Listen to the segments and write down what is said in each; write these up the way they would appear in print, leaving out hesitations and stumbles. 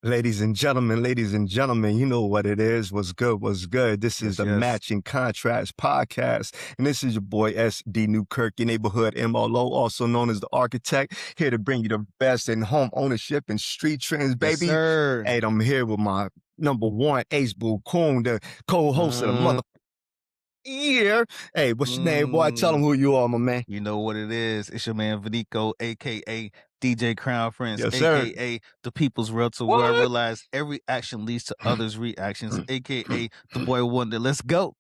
Ladies and gentlemen, you know what it is. What's good? What's good? This is Yes, the yes. Matching Contrast Podcast. And this is your boy SD Newkirk, your neighborhood MLO, also known as the architect, here to bring you the best in home ownership and street trends, Yes, baby. sir. Hey, I'm here with my number one, Ace Boo Coon, the co-host of the mother year. Hey, what's your name, boy? Tell them who you are, my man. You know what it is. It's your man Vinico, a.k.a. DJ Crown Prince, Yes, sir. a.k.a. the People's Realtor, where I realize every action leads to others' reactions, a.k.a. the boy wonder. Let's go.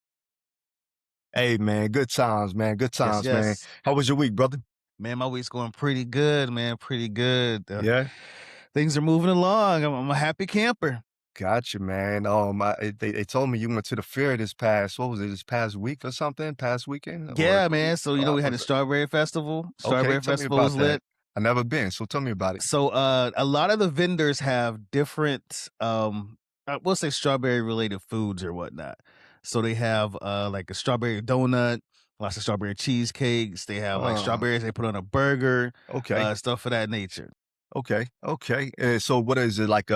Hey, man, good times, man. Good times, yes. man. How was your week, brother? Man, my week's going pretty good, man. Pretty good. Yeah. Things are moving along. I'm a happy camper. Gotcha, man. They told me you went to the fair this past week or something, past weekend? Yeah, man. So, we had the Strawberry Festival. Strawberry Festival was lit. I never been, so tell me about it. So a lot of the vendors have different we'll say strawberry related foods or whatnot. So they have like a strawberry donut, lots of strawberry cheesecakes. They have like strawberries they put on a burger, Okay, stuff of that nature. okay. So what is it like?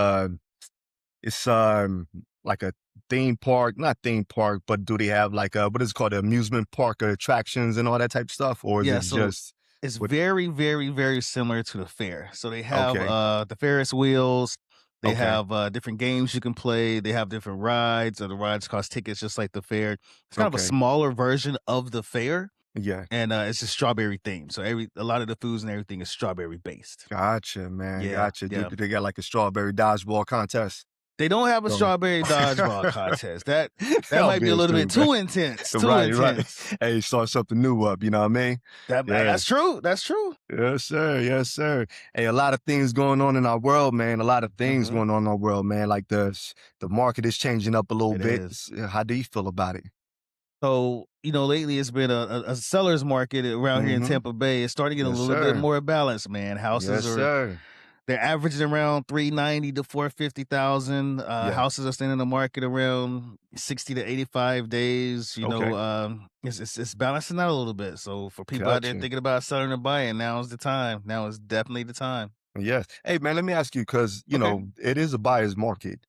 It's like a theme park, not theme park, but do they have like what is it called, amusement park attractions and all that type of stuff, or is Yeah, it so just? it's What? very, very, very similar to the fair. So they have Okay, the Ferris wheels. They okay, have different games you can play. They have different rides, or the rides cost tickets just like the fair. It's kind of a okay. smaller version of the fair. Yeah, And it's just strawberry themed. So a lot of the foods and everything is strawberry based. gotcha, man. Yeah, Gotcha. yeah. Do they got like a strawberry dodgeball contest? They don't have a So- strawberry dodgeball contest. That I'm might be a being little bit stupid. too intense. Too Right. intense. Hey, start something new up, you know what I mean? That's true. That's true. Yes, sir. Yes, sir. Hey, a lot of things going on in our world, man. A lot of things Mhm. going on in our world, man. Like the market is changing up a little It bit. is. How do you feel about it? So, lately it's been a seller's market around here in Mhm. Tampa Bay. It's starting to get a Yes, little bit sir. more balanced, man. Houses Yes, sir. they're averaging around 390 to 450,000. Yeah. Houses are staying in the market around 60 to 85 days. Okay. It's balancing out a little bit. So for people out there Gotcha. thinking about selling or buying, now is the time. Now is definitely the time. Yes. Hey, man, let me ask you, because, Okay. it is a buyer's market,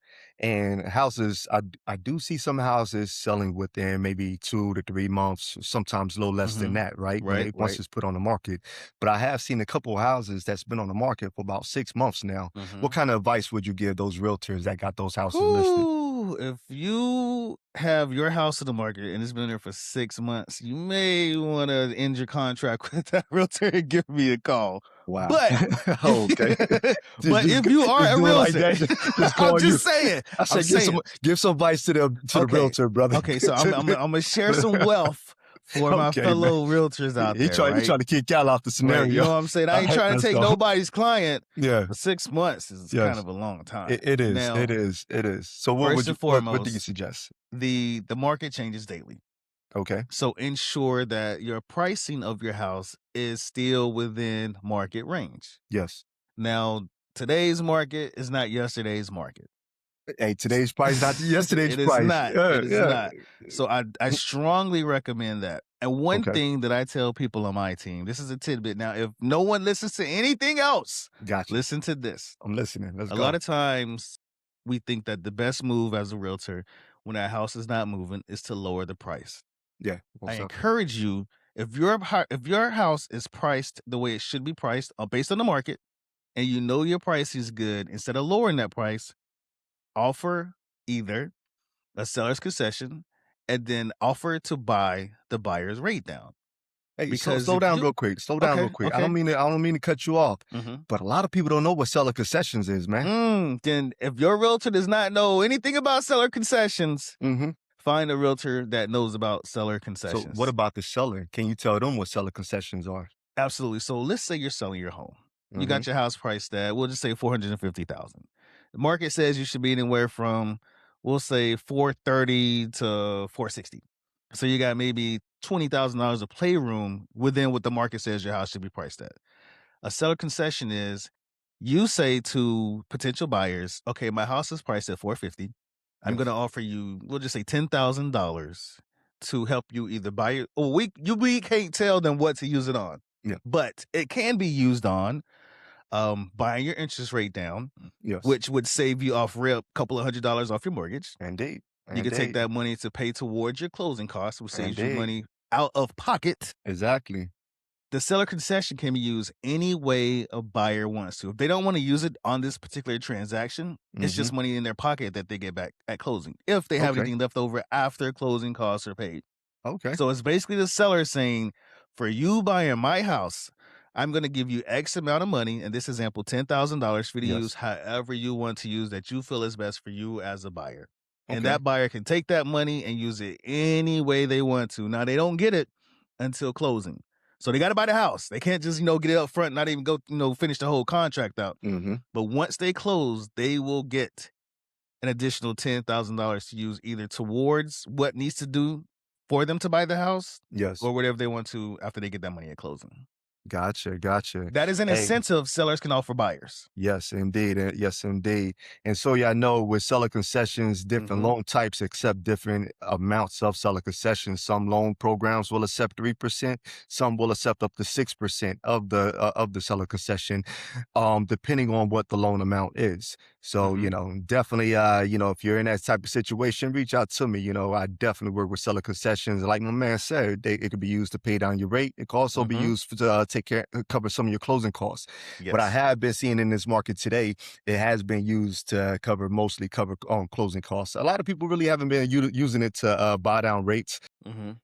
and houses, I do see some houses selling within maybe 2 to 3 months, sometimes a little less than Mhm. that, right? Right, Once right. it's put on the market. But I have seen a couple of houses that's been on the market for about 6 months now. Mhm. What kind of advice would you give those realtors that got those houses listed? Ooh, if you have your house in the market and it's been there for 6 months, you may want to end your contract with that realtor and give me a call. Wow. But Okay. but if you are just a do it like realtor, that. Just I'm call you. just saying. I said, give some advice to the Okay. realtor, brother. Okay, so I'm gonna share some wealth for my Okay, fellow realtors out He there, trying right? to kick y'all off the Right, scenario. you know what I'm saying? I ain't All right, trying to let's take go. nobody's client, Yeah. but 6 months is Yes. kind of a long time. It is. Now, It is. So first and what do you foremost, suggest? the market changes daily. Okay. So ensure that your pricing of your house is still within market range. Yes. Now, today's market is not yesterday's market. Hey, today's price, not yesterday's It is price. not. Yeah, It is yeah. not. So I strongly recommend that. And one Okay. thing that I tell people on my team, this is a tidbit. Now, if no one listens to anything else, Gotcha. listen to this. I'm listening. Let's A go. lot of times we think that the best move as a realtor when our house is not moving is to lower the price. Yeah. I encourage you, if your house is priced the way it should be priced, based on the market, and you know your price is good, instead of lowering that price, offer either a seller's concession and then offer to buy the buyer's rate down. Hey, Because slow if down you- real quick. Slow down real quick. I Okay. don't mean to cut you off, Mhm. but a lot of people don't know what seller concessions is, man. Then if your realtor does not know anything about seller concessions, Mm-hmm. find a realtor that knows about seller So concessions. what about the seller? Can you tell them what seller concessions are? Absolutely. So let's say you're selling your home. You Mhm. got your house priced at, we'll just say 450,000. The market says you should be anywhere from, we'll say 430 to 460. So you got maybe $20,000 of playroom within what the market says your house should be priced at. A seller concession is you say to potential buyers, okay, my house is priced at 450. I'm Yes. going to offer you, we'll just say $10,000 to help you either buy it, or we can't tell them what to use it on. Yeah. But it can be used on buying your interest rate down, Yes. which would save you off real couple of $100 off your mortgage. Indeed. You could take Indeed. that money to pay towards your closing costs, which saves you Indeed. money out of pocket. Exactly. The seller concession can be used any way a buyer wants to. If they don't want to use it on this particular transaction, it's Mm-hmm. just money in their pocket that they get back at closing, if they have Okay. anything left over after closing costs are paid. Okay. So it's basically the seller saying, for you buying my house, I'm going to give you X amount of money, in this example, $10,000 for you to use Yes. however you want to use that you feel is best for you as a buyer. And Okay. that buyer can take that money and use it any way they want to. Now, they don't get it until closing. So they got to buy the house. They can't just, get it up front, not even go, finish the whole contract out. Mm-hmm. But once they close, they will get an additional $10,000 to use either towards what needs to do for them to buy the house Yes. or whatever they want to after they get that money at closing. Gotcha. Gotcha. That is an Hey. incentive sellers can offer buyers. Yes, indeed. Yes, indeed. And so, yeah, I know with seller concessions, different Mhm. loan types accept different amounts of seller concessions. Some loan programs will accept 3%. Some will accept up to 6% of the seller concession, depending on what the loan amount is. So, Mhm. definitely, if you're in that type of situation, reach out to me. I definitely work with seller concessions. Like my man said, it could be used to pay down your rate. It could also be Mhm. used to cover some of your closing costs. What I Yes. have been seeing in this market today, it has been used to mostly cover closing costs. A lot of people really haven't been using it to buy down rates. Mhm.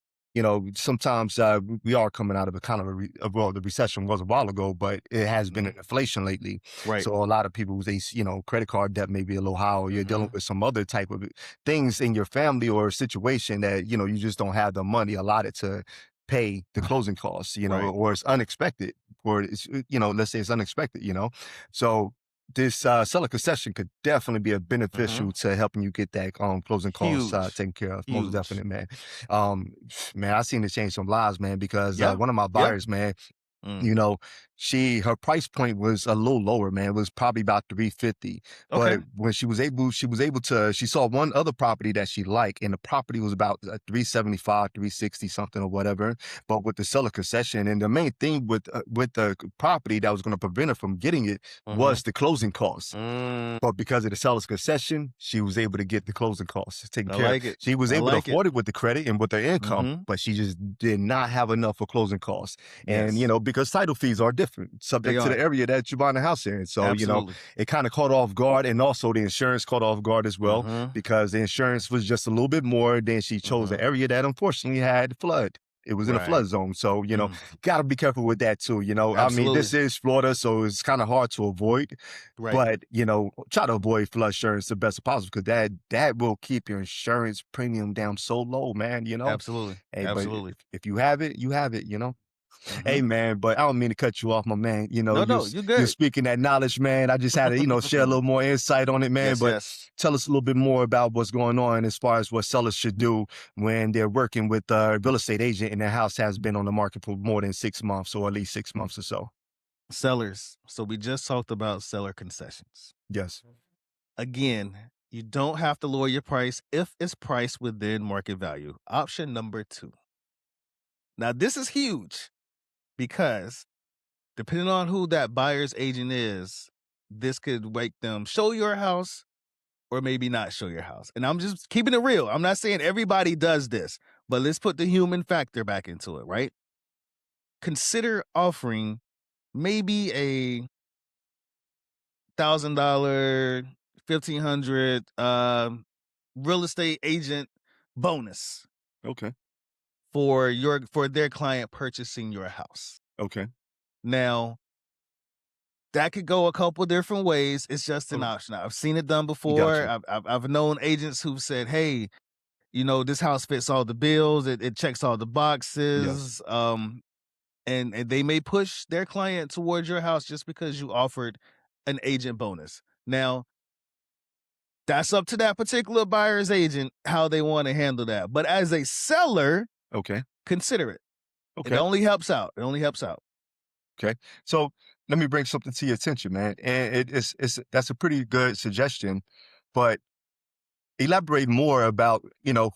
Sometimes we are coming out of a kind of well, the recession was a while ago, but it has been an Mhm. inflation lately. Right. So a lot of people, credit card debt may be a little high, or you're dealing Mhm. with some other type of things in your family or situation that, you just don't have the money allotted to pay the closing costs, Right. or it's unexpected, or it's, let's say it's unexpected. So this seller concession could definitely be a Mhm. beneficial to helping you get that closing costs Huge. taken care of. Most Huge. definite, man. Um, man, I seen it change some lives, man, because Yeah. one of my Yeah. buyers, man, Mm. you know, her price point was a little lower, man. It was probably about 350. Okay. But when she saw one other property that she liked, and the property was about 375, 360 something or whatever. But with the seller concession, and the main thing with the property that was going to prevent her from getting it Mhm. was the closing costs. Mm. But because of the seller's concession, she was able to get the closing costs taken I care of. like it. She was I able to like it. afford it with the credit and with her income, Mhm. but she just did not have enough for closing costs. And, Yes. because title fees are different, They subject to the are. area that you're buying a house in. So, Absolutely. it kind of caught off guard. And also the insurance caught off guard as well, Mhm. because the insurance was just a little bit more. Then she chose an Mhm. area that unfortunately had flood. It was in a Right. flood zone. So, Mm. got to be careful with that too. I mean, Absolutely. this is Florida, so it's kind of hard to avoid. Right. But, try to avoid flood insurance the best possible, because that will keep your insurance premium down so low, man. Absolutely. Hey, but Absolutely. if you have it, you have it. Hey, Mhm. man, but I don't mean to cut you off, my man. No, You no, you're you're good. speaking that knowledge, man. I just had to, share a little more insight on it, man. Yes, But yes. tell us a little bit more about what's going on as far as what sellers should do when they're working with a real estate agent and their house has been on the market for more than 6 months, or at least 6 months or so. Sellers. So we just talked about seller concessions. Yes. Again, you don't have to lower your price if it's priced within market value. Option number 2. Now, this is huge because depending on who that buyer's agent is, this could make them show your house or maybe not show your house. And I'm just keeping it real. I'm not saying everybody does this, but let's put the human factor back into it, right? Consider offering maybe a $1,000, 1,500 real estate agent bonus Okay. for their client purchasing your house. Okay. Now, that could go a couple different ways. It's just an Oh, option. I've seen it done before. gotcha. I've known agents who've said, "Hey, this house fits all the bills. It checks all the Yes. boxes." And they may push their client towards your house just because you offered an agent bonus. Now, that's up to that particular buyer's agent how they want to handle that. But as a seller, Okay. consider it. It Okay. only helps out. It only helps out. Okay. So let me bring something to your attention, man. And that's a pretty good suggestion, but elaborate more about,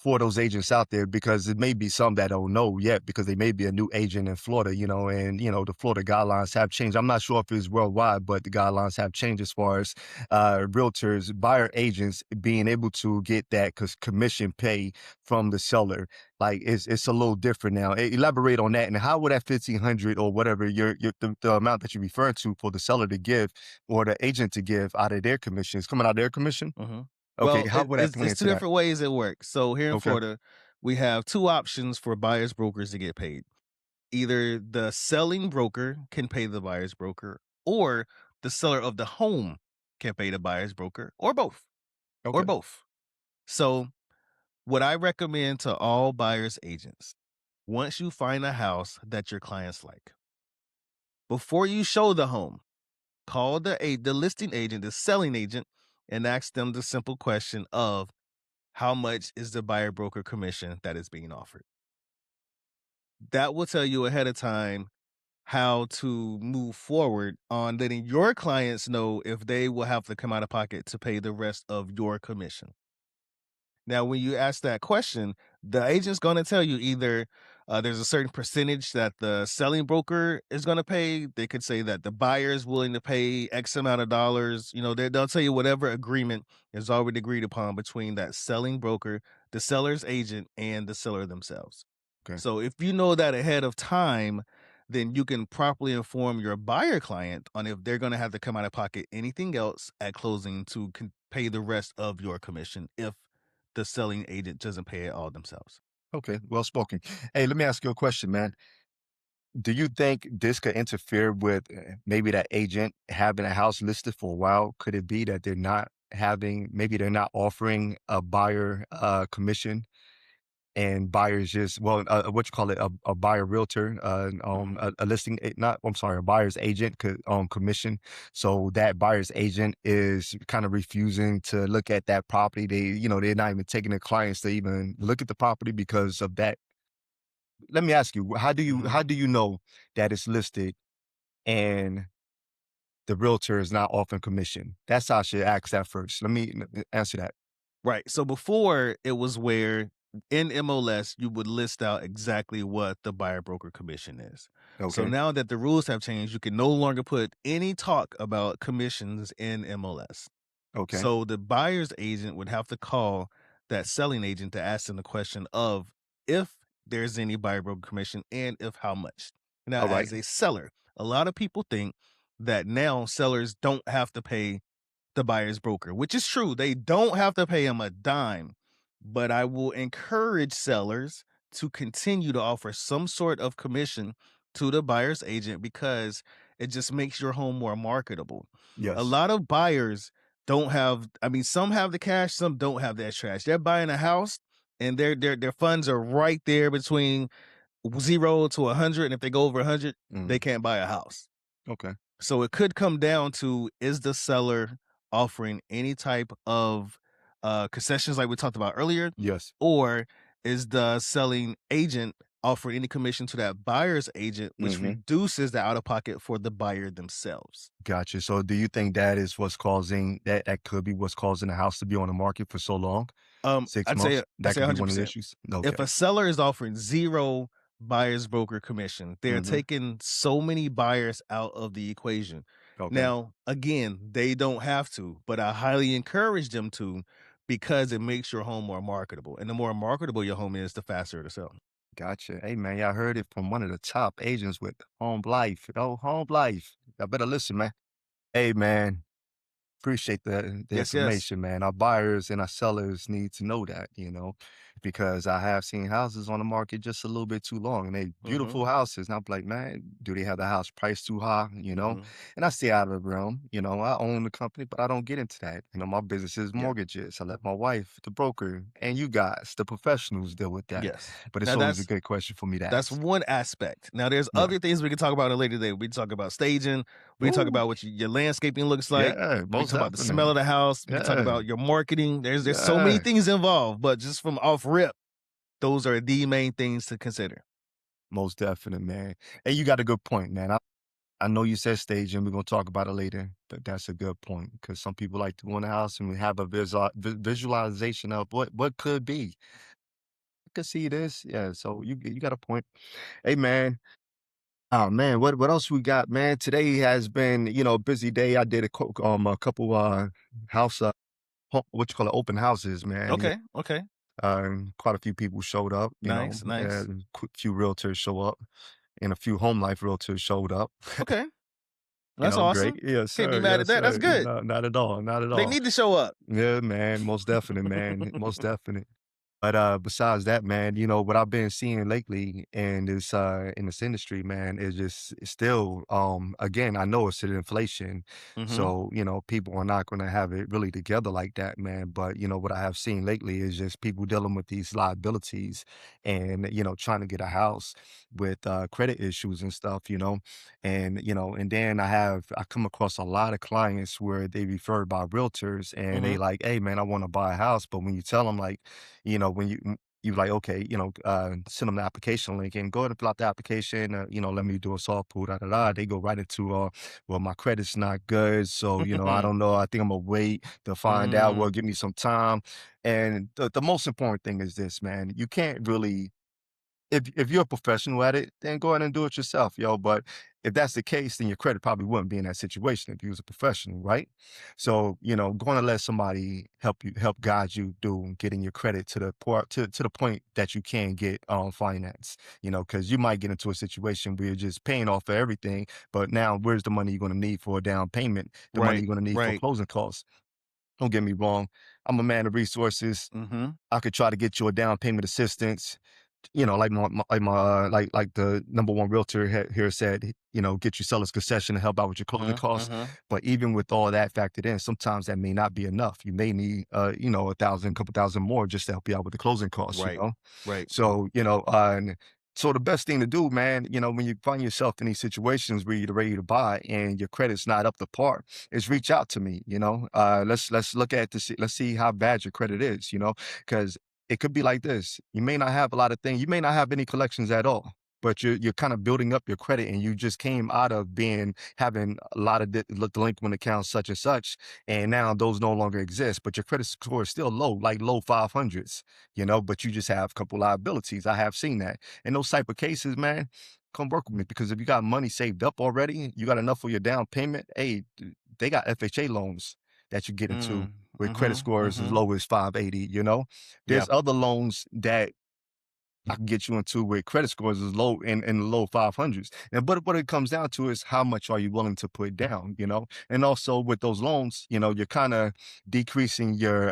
for those agents out there, because it may be some that don't know yet because they may be a new agent in Florida, and, the Florida guidelines have changed. I'm not sure if it's worldwide, but the guidelines have changed as far as realtors, buyer agents being able to get that commission pay from the seller. Like it's a little different now. Elaborate on that, and how would that 1,500 or whatever the amount that you refer to for the seller to give or the agent to give out of their commission is coming out of their commission? Mhm. Okay, Well, how would that play it's 2 into that? different ways it works. So here in Okay, Florida, we have 2 options for buyers brokers to get paid. Either the selling broker can pay the buyer's broker, or the seller of the home can pay the buyer's broker, or both, or okay, both. So, what I recommend to all buyers agents, once you find a house that your clients like, before you show the home, call the listing agent, the selling agent, and ask them the simple question of how much is the buyer broker commission that is being offered. That will tell you ahead of time how to move forward on letting your clients know if they will have to come out of pocket to pay the rest of your commission. Now, when you ask that question, the agent's going to tell you either there's a certain percentage that the selling broker is going to pay. They could say that the buyer is willing to pay X amount of dollars. They'll tell you whatever agreement is already agreed upon between that selling broker, the seller's agent, and the seller themselves. okay, So if you know that ahead of time, then you can properly inform your buyer client on if they're going to have to come out of pocket anything else at closing to pay the rest of your commission if the selling agent doesn't pay it all themselves. okay. Well spoken. Hey, let me ask you a question, man. Do you think this could interfere with maybe that agent having a house listed for a while? Could it be that maybe they're not offering a buyer commission and buyers just, well, what you call it, a buyer realtor, Mhm. a listing, not, I'm sorry, a buyer's agent could commission. So that buyer's agent is kind of refusing to look at that property. They're not even taking the clients to even look at the property because of that. Let me ask you, Mhm. how do you know that it's listed and the realtor is not offering commission? That's how I should ask that first. Let me answer that. Right. So before it was where in MLS you would list out exactly what the buyer broker commission is. So Okay. now that the rules have changed, you can no longer put any talk about commissions in MLS. Okay. So the buyer's agent would have to call that selling agent to ask them the question of if there's any buyer broker commission and if how much. Now, All right. as a seller, a lot of people think that now sellers don't have to pay the buyer's broker, which is true. They don't have to pay him a dime, but I will encourage sellers to continue to offer some sort of commission to the buyer's agent because it just makes your home more marketable. A Yes. lot of buyers don't have, I mean, some have the cash, some don't have that cash. They're buying a house and their funds are right there between 0 to 100, and if they go over 100, they Mm. can't buy a house. Okay. So it could come down to, is the seller offering any type of concessions like we talked about earlier, Yes. or is the selling agent offering any commission to that buyer's agent, which Hmm. reduces the out of pocket for the buyer themselves? Gotcha. So do you think that is what's causing that could be what's causing the house to be on the market for so long? 6 I'd say months? I'd That say could be one of the 100%. issues? If Okay. a seller is offering 0 buyer's broker commission, they're Mhm. taking so many buyers out of the equation. Okay. Now, again, they don't have to, but I highly encourage them to because it makes your home more marketable. And the more marketable your home is, the faster it'll sell. Gotcha. Hey, man, yeah, I heard it from one of the top agents with Home Life. Home Life. I better listen, man. Hey, man, appreciate the Yes, yes. information, man. Our buyers and our sellers need to know that, because I have seen houses on the market just a little bit too long and they Mhm. beautiful houses. And I'm like, man, do they have the house priced too high? Mhm. And I stay out of the realm. I own the company, but I don't get into that. My business is Yeah. mortgages. I let my wife, the broker, and you guys, the professionals, deal with that. Yes. But it's Now always a good question for me to that's ask. one aspect. Now, there's Yeah. other things we can talk about at a later date. We can talk about staging. We can talk Ooh, about what your landscaping looks like. yeah, We can most talk about the smell definitely. of the house. We can talk Yeah. about your marketing. There's so many Yeah. things involved, but just from off rip, those are the main things to consider. Most definite, man. And you got a good point, man. I know you said staging. We're gonna talk about it later, but that's a good point because some people like to go in the house and we have a visualization of what could be. I could see this, yeah. So you got a point. Hey man, oh man, what else we got, man? Today has been a busy day. I did a couple house what you call it, open houses, man. Okay, okay. Quite a few people showed up. Nice, nice. Few realtors show up, and a few home life realtors showed up. Okay, that's Great. awesome. Yes, Can't be sir. mad at Yes, that. That's sir. good. No, not at all. Not at They all. need to show up. Yeah, man. Most definite, man. Most definite. But besides that, man, what I've been seeing lately in this industry, man, is just it's still again, I know it's an inflation. Mhm, So, people are not gonna have it really together like that, man. But what I have seen lately is just people dealing with these liabilities and trying to get a house with credit issues and stuff, and then I come across a lot of clients where they referred by realtors and they mhm, like, hey man, I want to buy a house. But when you tell them like, when you like, okay, send them the application link and go ahead and fill out the application, let me do a soft pull, da da da. They go right into, well, my credit's not good. So, I mhm, don't know. I think I'm gonna wait to find out. Well, mm, give me some time. And the most important thing is this, man. You can't really if you're a professional at it, then go ahead and do it yourself, yo. But if that's the case, then your credit probably wouldn't be in that situation if you was a professional, right? So, going to let somebody help guide you through getting your credit to the part to the point that you can get finance, because you might get into a situation where you're just paying off for everything, but now where's the money you're going to need for a down payment, the money right, you're going to need for right. closing costs? Don't get me wrong. I'm a man of resources. Mhm, I could try to get you a down payment assistance, like the number one realtor here said, get you seller's concession to help out with your closing mhm, costs. mhm. But even with all that factored in, sometimes that may not be enough. You may need, a thousand, couple thousand more just to help you out with the closing costs. Right, right. So, and so the best thing to do, man, when you find yourself in these situations where you're ready to buy and your credit's not up to par, is reach out to me. Let's look at this. Let's see how bad your credit is. Because it could be like this. You may not have a lot of things. You may not have any collections at all, but you're kind of building up your credit, and you just came out of having a lot of delinquent accounts, such and such, and now those no longer exist. But your credit score is still low, like low 500s. But you just have a couple liabilities. I have seen that. In those type of cases, man, come work with me because if you got money saved up already, you got enough for your down payment. Hey, they got FHA loans that you get into Mm, with credit mhm, scores as mhm. low as 580. Yeah, There's other loans that I can get you into with credit scores as low in the low 500s. And but what it comes down to is how much are you willing to put down. And also with those loans, you're kind of decreasing your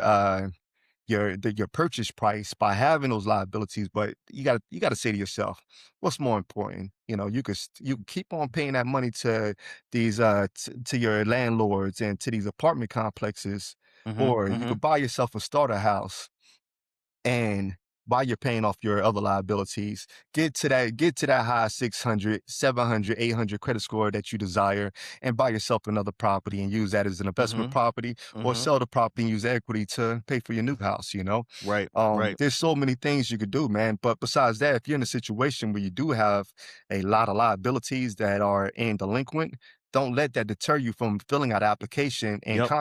purchase price by having those liabilities, but you got to say to yourself, what's more important? You can keep on paying that money to these to your landlords and to these apartment complexes, mhm, or you mhm, could buy yourself a starter house and while you're paying off your other liabilities, get to that high 600, 700, 800 credit score that you desire and buy yourself another property and use that as an investment mhm, property or mhm. sell the property and use equity to pay for your new house. Right, right. There's so many things you could do, man. But besides that, if you're in a situation where you do have a lot of liabilities that are in delinquent, don't let that deter you from filling out an application and Yep,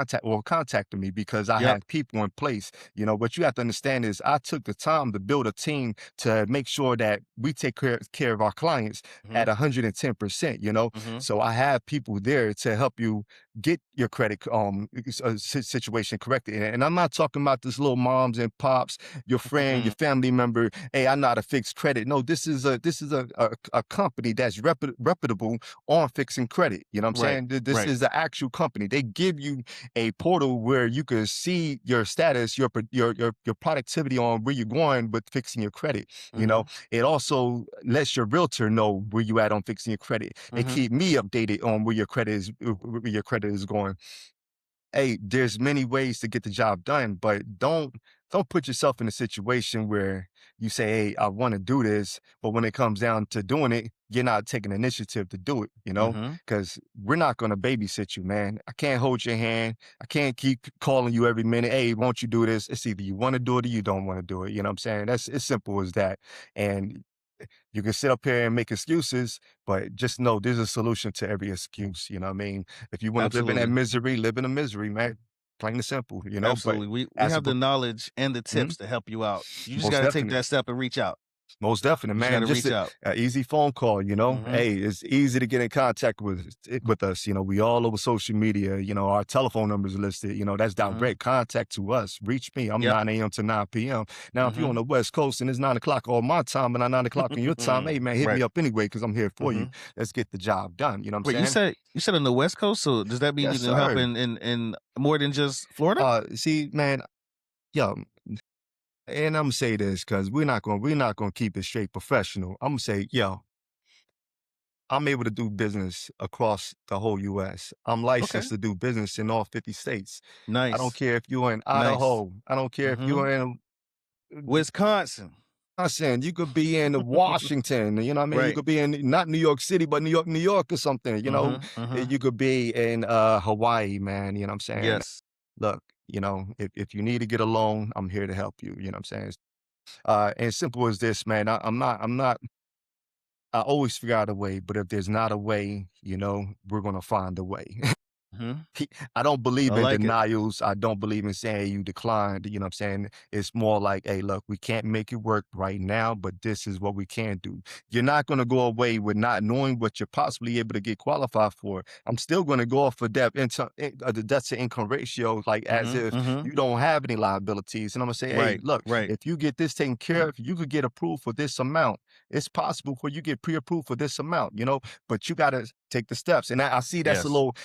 contacting me because I yep. have people in place. What you have to understand is I took the time to build a team to make sure that we take care of our clients at Mhm, 110%. mhm, So I have people there to help you get your credit situation corrected. And I'm not talking about this little moms and pops, your friend, your mhm. family member. Hey, I know how to fix credit. No, this is a company that's reputable on fixing credit. You know what I'm Right, saying? This right. is the actual company. They give you a portal where you can see your status, your productivity on where you're going with fixing your credit. Mhm, It also lets your realtor know where you at on fixing your credit. It mhm, keep me updated on where your credit is going. Hey, there's many ways to get the job done, but don't put yourself in a situation where you say, "Hey, I want to do this," but when it comes down to doing it, you're not taking initiative to do it. mhm. Because we're not going to babysit you, man. I can't hold your hand. I can't keep calling you every minute. Hey, won't you do this? It's either you want to do it or you don't want to do it. You know what I'm saying? That's as simple as that. And You can sit up here and make excuses, but just know there's a solution to every excuse. You know what I mean? If you want to live in that Absolutely. misery, live in the misery, man. Plain and simple, But Absolutely. We as a have the knowledge and the mhm, tips to help you out. You just most gotta take definitely. that step and reach out. Most definite, You just man. gotta Just reach a, out. a easy phone call, Mhm. Hey, it's easy to get in contact with us. We all over social media. Our telephone numbers are listed. That's Mhm. direct contact to us. Reach me. I'm Yep. 9 a.m. to 9 p.m. Now, if you're on Mhm. the West Coast and it's 9 o'clock on my time and 9 o'clock on your time, hey man, hit Right. me up anyway because I'm here for you. Mhm. Let's get the job done. You know what I'm Wait, you saying? said you said on the West Coast, so does that mean Yes, you can help sir. in more than just Florida? See, man, yo, and I'm gonna say this because we're not gonna keep it straight professional. I'm gonna say, yo, I'm able to do business across the whole US. I'm Okay. licensed to do business in all 50 states. I don't Nice. care if you're in Nice. Idaho. I don't care if Mhm. you're in Wisconsin. Wisconsin. You could be in Washington. You know what I mean? You Right. could be in not New York City, but New York, New York or something. Mhm. Mhm. You could be in Hawaii, man. You know what I'm saying? Yes. Look, if you need to get a loan, I'm here to help you. You know what I'm saying? And simple as this, man. I'm not I always figure out a way, but if there's not a way, we're gonna find a way. Mhm. I don't I believe in like it. denials. I don't believe in saying you declined. You know what I'm saying? It's more like, hey, look, we can't make it work right now, but this is what we can do. You're not going to go away with not knowing what you're possibly able to get qualified for. I'm still going to go off of the debt to income ratio, like as Mhm. if Mhm. you don't have any liabilities. And I'm going to say, hey, Right. look, Right. if you get this taken care of, you could get approved for this amount. It's possible for you get pre-approved for this amount, but you got to take the steps. And I see Yes.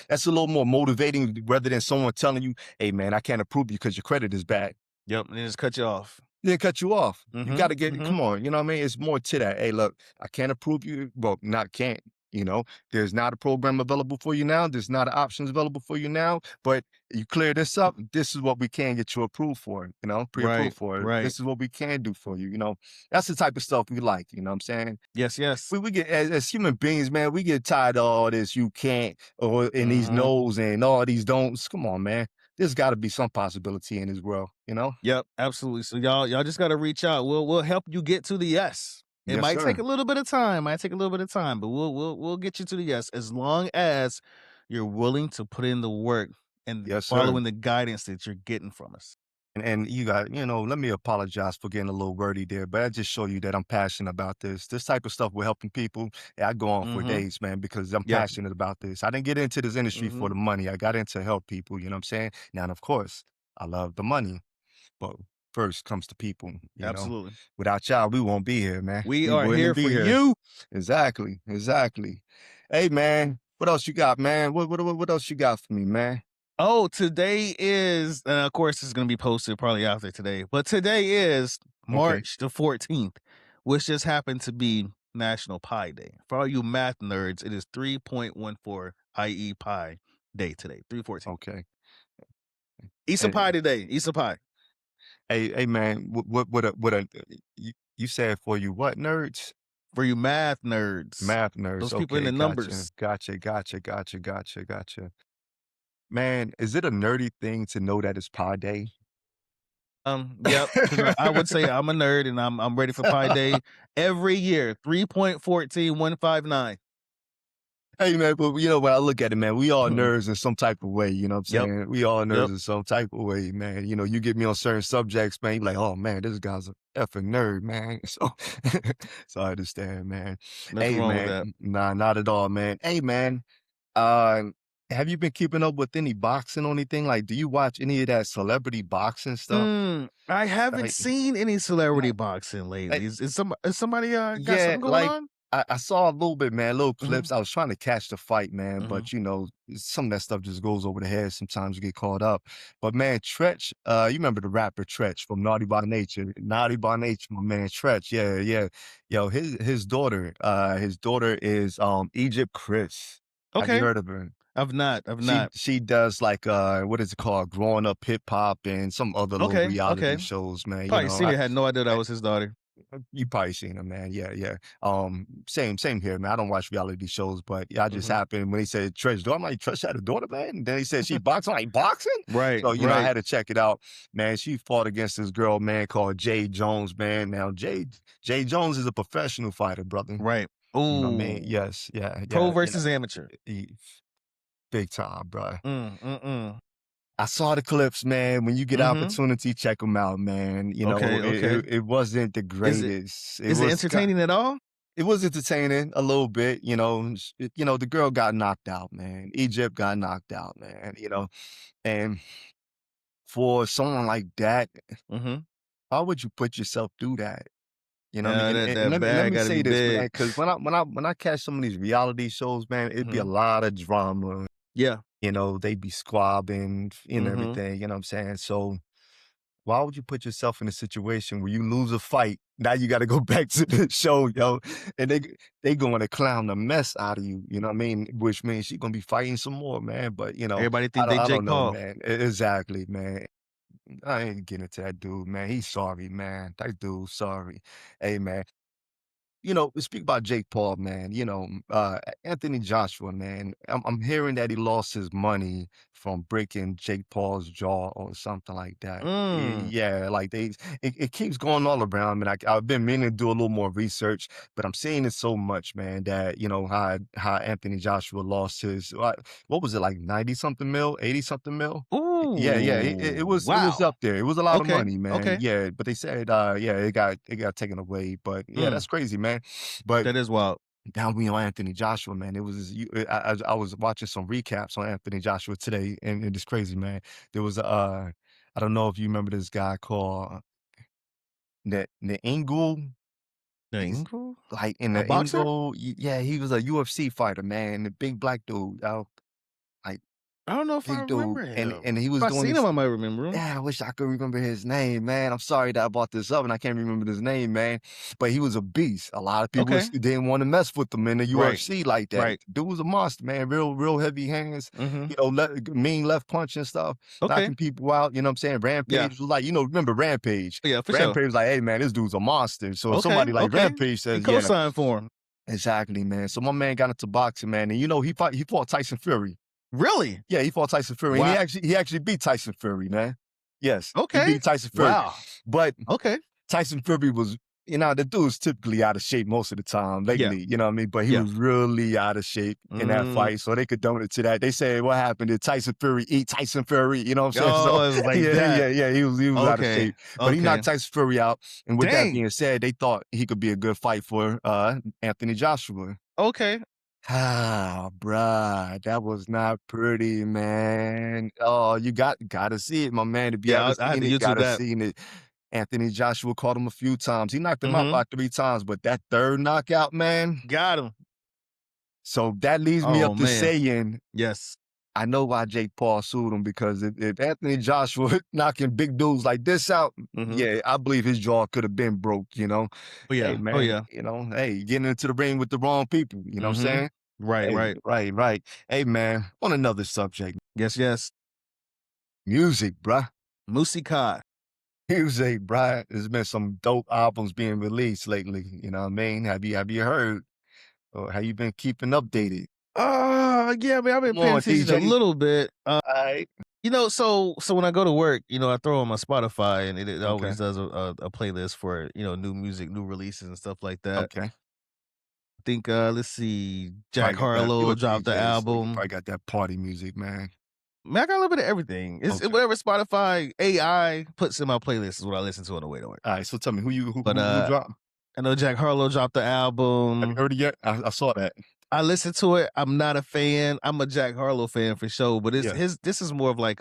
that's a little more motivating rather than someone telling you, hey man, I can't approve you because your credit is bad. Yep, and they just cut you off. They cut you off. You got Mhm. to get, Mhm. come on, you know what I mean? It's more to that. Hey, look, I can't approve you. Well, not can't, there's not a program available for you now. There's not options available for you now, but you clear this up. This is what we can get you approved for, Right. pre-approved for. Right. This is what we can do for you. That's the type of stuff we like, you know what I'm saying? Yes, yes. We get as human beings, man, we get tired of all this you can't or and these Mhm. no's and all these don'ts. Come on, man. There's gotta be some possibility in this world, you know? Yep, absolutely. So y'all just gotta reach out. We'll help you get to the yes. It Yes, might take a sir. little bit of time, but we'll get you to the yes as long as you're willing to put in the work and Yes, sir. following the guidance that you're getting from us. And let me apologize for getting a little wordy there, but I just show you that I'm passionate about this. This type of stuff with helping people, I go on for Mhm. days, man, because I'm Yep. passionate about this. I didn't get into this industry for Mhm. the money. I got into help people, you know what I'm saying? Now, of course, I love the money. But first comes the people. Absolutely. Without y'all, we won't be here, man. We We are wouldn't here for be here. you. Exactly, exactly. Hey, man, what else you got, man? What else you got for me, man? Oh, today is, and of course, it's going to be posted probably after today, but today is Okay, March the 14th, which just happened to be National Pi Day. For all you math nerds, it is 3.14, i.e., pi day today, 314. okay. Eat some And pie today. Eat some pie. hey, man, you said for you what nerds? For you math nerds, Math nerds. those people in Okay, the gotcha, numbers. gotcha, gotcha, gotcha, gotcha, gotcha. Man, is it a nerdy thing to know that it's Pi Day? Yep, because I would say I'm a nerd and I'm ready for Pi Day every year, 3.14159. Hey man, but when I look at it, man, we all Mhm. nerds in some type of way. You know what I'm Yep, saying? We all nerds yep, in some type of way, man. You get me on certain subjects, man. You like, oh man, this guy's a effing nerd, man. So I understand, man. nothing Hey wrong with man, that. nah, not at all, man. Hey man, uh, have you been keeping up with any boxing or anything? Like, do you watch any of that celebrity boxing stuff? I haven't Like, seen any celebrity like, boxing lately. like Is somebody, got yeah, something going like on? I saw a little bit, man, little Mhm, clips. I was trying to catch the fight, man, mhm. but some of that stuff just goes over the head. Sometimes you get caught up. But man, Tretch, you remember the rapper Tretch from Naughty by Nature? Naughty by Nature, my man, Tretch. Yeah, yeah. Yo, his daughter is Egypt Chris. Have you Okay. heard of her? I've She not. she does like what is it called? Growing up hip hop and some other little Okay, reality okay. shows, man. Probably seen it, had no idea that was his daughter. You probably seen him, man. Yeah, yeah. Same here, man. I don't watch reality shows, but yeah, I just Mhm. happened when he said Trish daughter, I'm like, Trish had a daughter, man. And then he said she boxing, I'm like boxing. Right, So, I right, had to check it out. Man, she fought against this girl, man, called Jay Jones, man. Now, Jay Jones is a professional fighter, brother. right. You know what I mean? Ooh, Yes, yeah, pro yeah, versus amateur. he, big time, bro. Mm. I saw the clips, man. When you get Mhm. opportunity, check them out, man. Okay, okay. It wasn't the Is it greatest. is it entertaining at all? It was entertaining a little bit, the girl got knocked out, man. Egypt got knocked out, man, and for someone like that, Mhm. why would you put yourself through that? You know what I mean? That And that let bag me gotta say be this, man, big. because when I catch some of these reality shows, man, it'd be a Mhm. lot of drama. Yeah. They be squabbing and Mhm. everything, you know what I'm saying? So why would you put yourself in a situation where you lose a fight? Now you gotta go back to the show, yo, and they going to clown the mess out of you, you know what I mean? Which means she gonna be fighting some more, man. But Everybody think they I don't Jake know, Paul. man. Exactly, man. I ain't getting into that dude, man. He's sorry, man. That dude, sorry. Hey, man. Speak about Jake Paul, man. Anthony Joshua, man. I'm hearing that he lost his money from breaking Jake Paul's jaw or something like that. Mm. Yeah, like it keeps going all around. And I've been meaning to do a little more research, but I'm seeing it so much, man. That how Anthony Joshua lost his what was it like 90 something mil, 80 something mil? Yeah, yeah, Ooh, it was wow. up there. It was a lot of Okay, money, man. okay. Yeah, but they said, yeah, it got taken away. But yeah, Mm, that's crazy, man. But that is wild. now we on Anthony Joshua, man. It was I was watching some recaps on Anthony Joshua today, and it is crazy, man. There was I don't know if you remember this guy called the Ingle. The He's Ingle? like in A the boxer? Ingle, yeah, he was a UFC fighter, man. The big black dude, like I don't know if I big dude, remember and him. he If was I doing seen him, this. I might remember him. Yeah, I wish I could remember his name, man. I'm sorry that I brought this up and I can't remember his name, man. But he was a beast. A lot of people Okay. didn't want to mess with him in the Right, UFC like that. right. Dude was a monster, man. Real heavy hands, Mhm. mean left punch and stuff, Okay. knocking people out. You know what I'm saying? Yeah. Rampage was like, remember Rampage? Yeah, for sure. Rampage was like, hey, man, this dude's a monster. So if Okay, somebody like okay. Rampage He says, yeah, co-signed for him. exactly, man. So my man got into boxing, man. And he fought Tyson Fury. Really? Yeah, he fought Tyson Fury, and Wow. he actually beat Tyson Fury, man. Yes, he Okay. beat Tyson Fury, Wow. but Okay. Tyson Fury was, the dude's typically out of shape most of the time Yeah, lately, you know what I mean? But he yeah. was really out of shape in that Mm. fight, so they condoned it to that. They said, "What happened? Did Tyson Fury eat Tyson Fury?" You know what I'm saying? So Oh, it was like yeah, that. yeah, yeah, he was out of Okay, shape, but he okay. knocked Tyson Fury out. And with that Dang. being said, they thought he could be a good fight for Anthony Joshua. Okay. Ah, bruh, that was not pretty, man. Oh, you gotta see it, my man. If you Yeah, haven't I had seen to it, YouTube gotta that. seen it. Anthony Joshua caught him a few times. He knocked him out Mhm. about 3 times, but that third knockout, man. Got him. So that leads me Oh, up to man. saying, Yes. I know why Jake Paul sued him because if Anthony Joshua knocking big dudes like this out, Mhm. yeah, I believe his jaw could have been broke. Oh, Hey, yeah. Oh, man, yeah. hey, getting into the ring with the wrong people, you know what I'm Mhm. saying? Right, Hey, right. right, right. Hey, man, on another subject, Yes, yes. music, bruh. Musikai. Music, bruh. There's been some dope albums being released lately. You know what I mean? Have you heard? Or have you been keeping updated? Yeah, I mean, I've been Come paying on, attention a DJ. little bit. All right. So when I go to work, I throw on my Spotify and it Okay. always does a playlist for, new music, new releases and stuff like that. Okay. I think, let's see, Probably Jack got that. You Harlow a dropped the DJ, so you album. probably got that party music, man. Man, I got a little bit of everything. It's Okay. whatever Spotify AI puts in my playlist is what I listen to on the way to work. All right. So tell me But who dropped? I know Jack Harlow dropped the Have you album. heard it yet? I saw that. I listened to it. I'm not a fan. I'm a Jack Harlow fan for sure, but it's Yeah. his this is more of like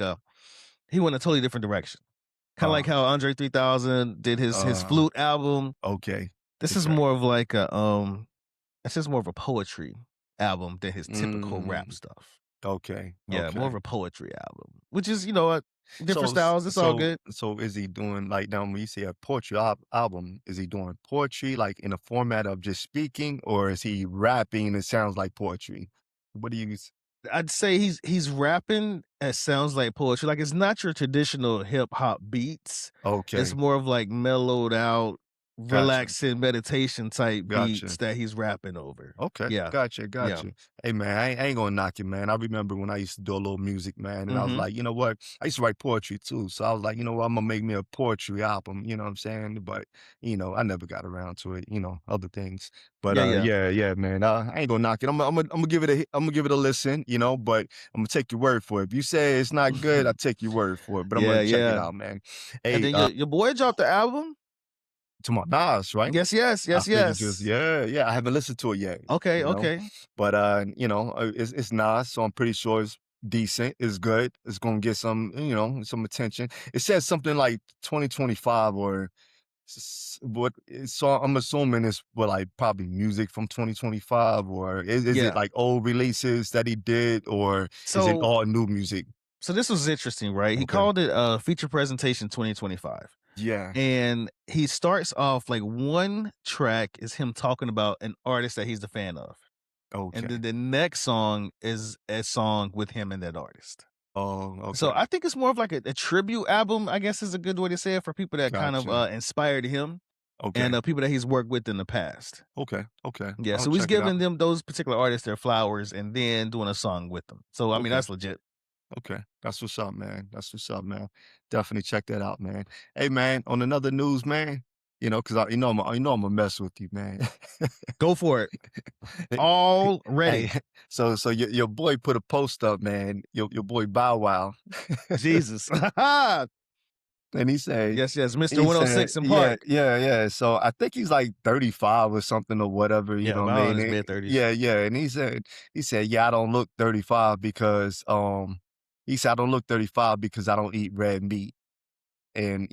he went a totally different direction. Kind of Uh, like how Andre 3000 did his uh, flute album. okay. This is Okay. more of like it's just more of a poetry album than his typical rap Mm, stuff. okay. Yeah, more of Okay. a poetry album, which is, different So styles. It's all good. is he doing like now when you say a poetry album, is he doing poetry like in a format of just speaking, or is he rapping and it sounds like poetry? What do you I'd say he's rapping. It sounds like poetry. Like it's not your traditional hip hop beats. It's okay. more of like mellowed out Gotcha. relaxing meditation type Gotcha. beats that he's rapping over. Okay, Yeah. gotcha, Yeah. gotcha. Hey man, I ain't gonna knock it, man. I remember when I used to do a little music, man, and I was Mhm. like, you know what? I used to write poetry too, so I was like, you know what? I'm gonna make me a poetry album. You know what I'm saying? But I never got around to it. Other things. But Yeah, yeah. yeah, yeah, man. I ain't gonna knock it. I'm gonna give it I'm gonna give it a listen. But I'm gonna take your word for it. If you say it's not good, I take your word for it. But I'm Yeah, gonna check it yeah. out, man. And Hey, then your boy dropped the album? to my Nas, right? Yes, yes, I yes, figured just yes. yeah, yeah. I haven't listened to it yet, Okay, you know, okay. but it's Nas, so I'm pretty sure it's decent. It's good. It's gonna get some attention. It says something like 2025 or so I'm assuming it's like probably music from 2025 or is it Yeah. like old releases that he did or is it So all new music? so this was interesting, right? He Okay. called it Feature Presentation 2025. Yeah. And he starts off like one track is him talking about an artist that he's a fan of. And Okay. then the next song is a song with him and that artist. Oh, So okay. I think it's more of like a tribute album, I guess is a good way to say it for people that kind of Gotcha. inspired him and Okay. people that he's worked with in the past. Okay. Okay. Yeah, I'll so he's check it out. giving them those particular artists their flowers and then doing a song with them. So I mean Okay. that's legit. Okay, that's what's up, man. That's what's up, man. Definitely check that out, man. Hey, man. On another news, man. Because I'm gonna mess with you, man. Go for it. Hey, All hey, ready. so your boy put a post up, man. Your boy Bow Wow, Jesus. and Yes, yes, Mr. he said, 106 in yeah, Park. yeah, yeah. So I think he's like 35 or something or whatever. You Yeah, know what I about in mean? his mid-30s. Yeah, yeah. And he said, yeah, I don't look 35 because he said I don't look 35 because I don't eat red meat. And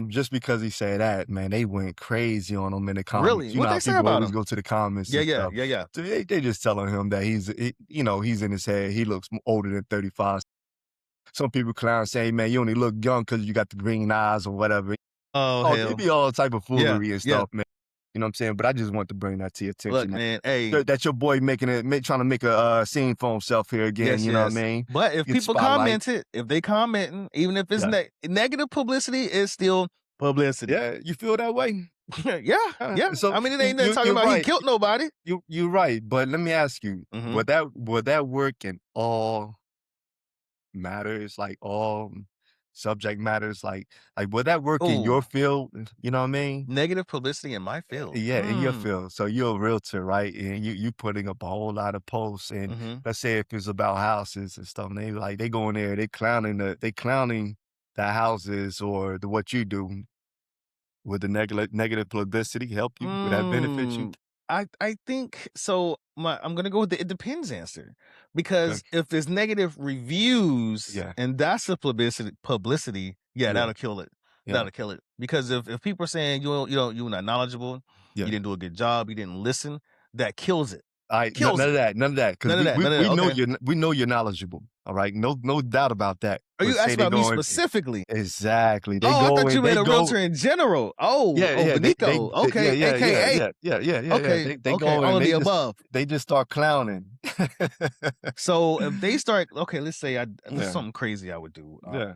just because he said that, man, they went crazy on him in the Really? comments. You know What how they say people about always him? go to the comments Yeah, and yeah, stuff. yeah, yeah. So they just telling him that he's in his head. He looks older than 35. Some people clown say, man, you only look young because you got the green eyes or whatever. Oh, Oh, they hell. be all type of Yeah, foolery and yeah. stuff, man. You know what I'm saying? But I just want to bring that to your Look, attention. man, hey, That your boy trying to make a scene for himself here again. yes, You know what I yes. mean? But if Get people spotlight. comment it, if they commenting, even if it's Yeah. negative publicity, it's still publicity. Yeah. You feel that way? Yeah, yeah. So I mean, it ain't nothing talking you're about he right. killed nobody. You're right, but let me ask you, Mhm. would that work in all matters, like all subject matters, like would that work in your Ooh, field? You know what I mean? negative publicity in my field. Yeah, in your field. So you're a realtor, right? And you putting up a whole lot of posts, and Mhm. let's say if it's about houses and stuff, and they go in there, they clowning the houses or the what you do. Would the negative publicity help you? Would that benefit you? Mm, I think so. I'm gonna go with the it depends answer Okay. because if there's negative reviews Yeah, and that's the publicity, yeah, yeah, that'll kill it. yeah, That'll kill it because if people are saying you're not knowledgeable, you yeah. didn't do a good job, you didn't listen, that kills it, Alright, kills none it. of that, none of that, because None of we that. we None of we that. know Okay. you're knowledgeable, all right? No doubt about that, Are but you say asking they about me going specifically? exactly, Oh, I thought you meant a realtor in general. Oh, yeah, oh, yeah, Benico. yeah, Okay, yeah, yeah, AKA. yeah, yeah, yeah, yeah, yeah, Okay, they okay, go all and of the above. they just start clowning. So if they start, okay, let's say this is Yeah, something crazy I would do. yeah,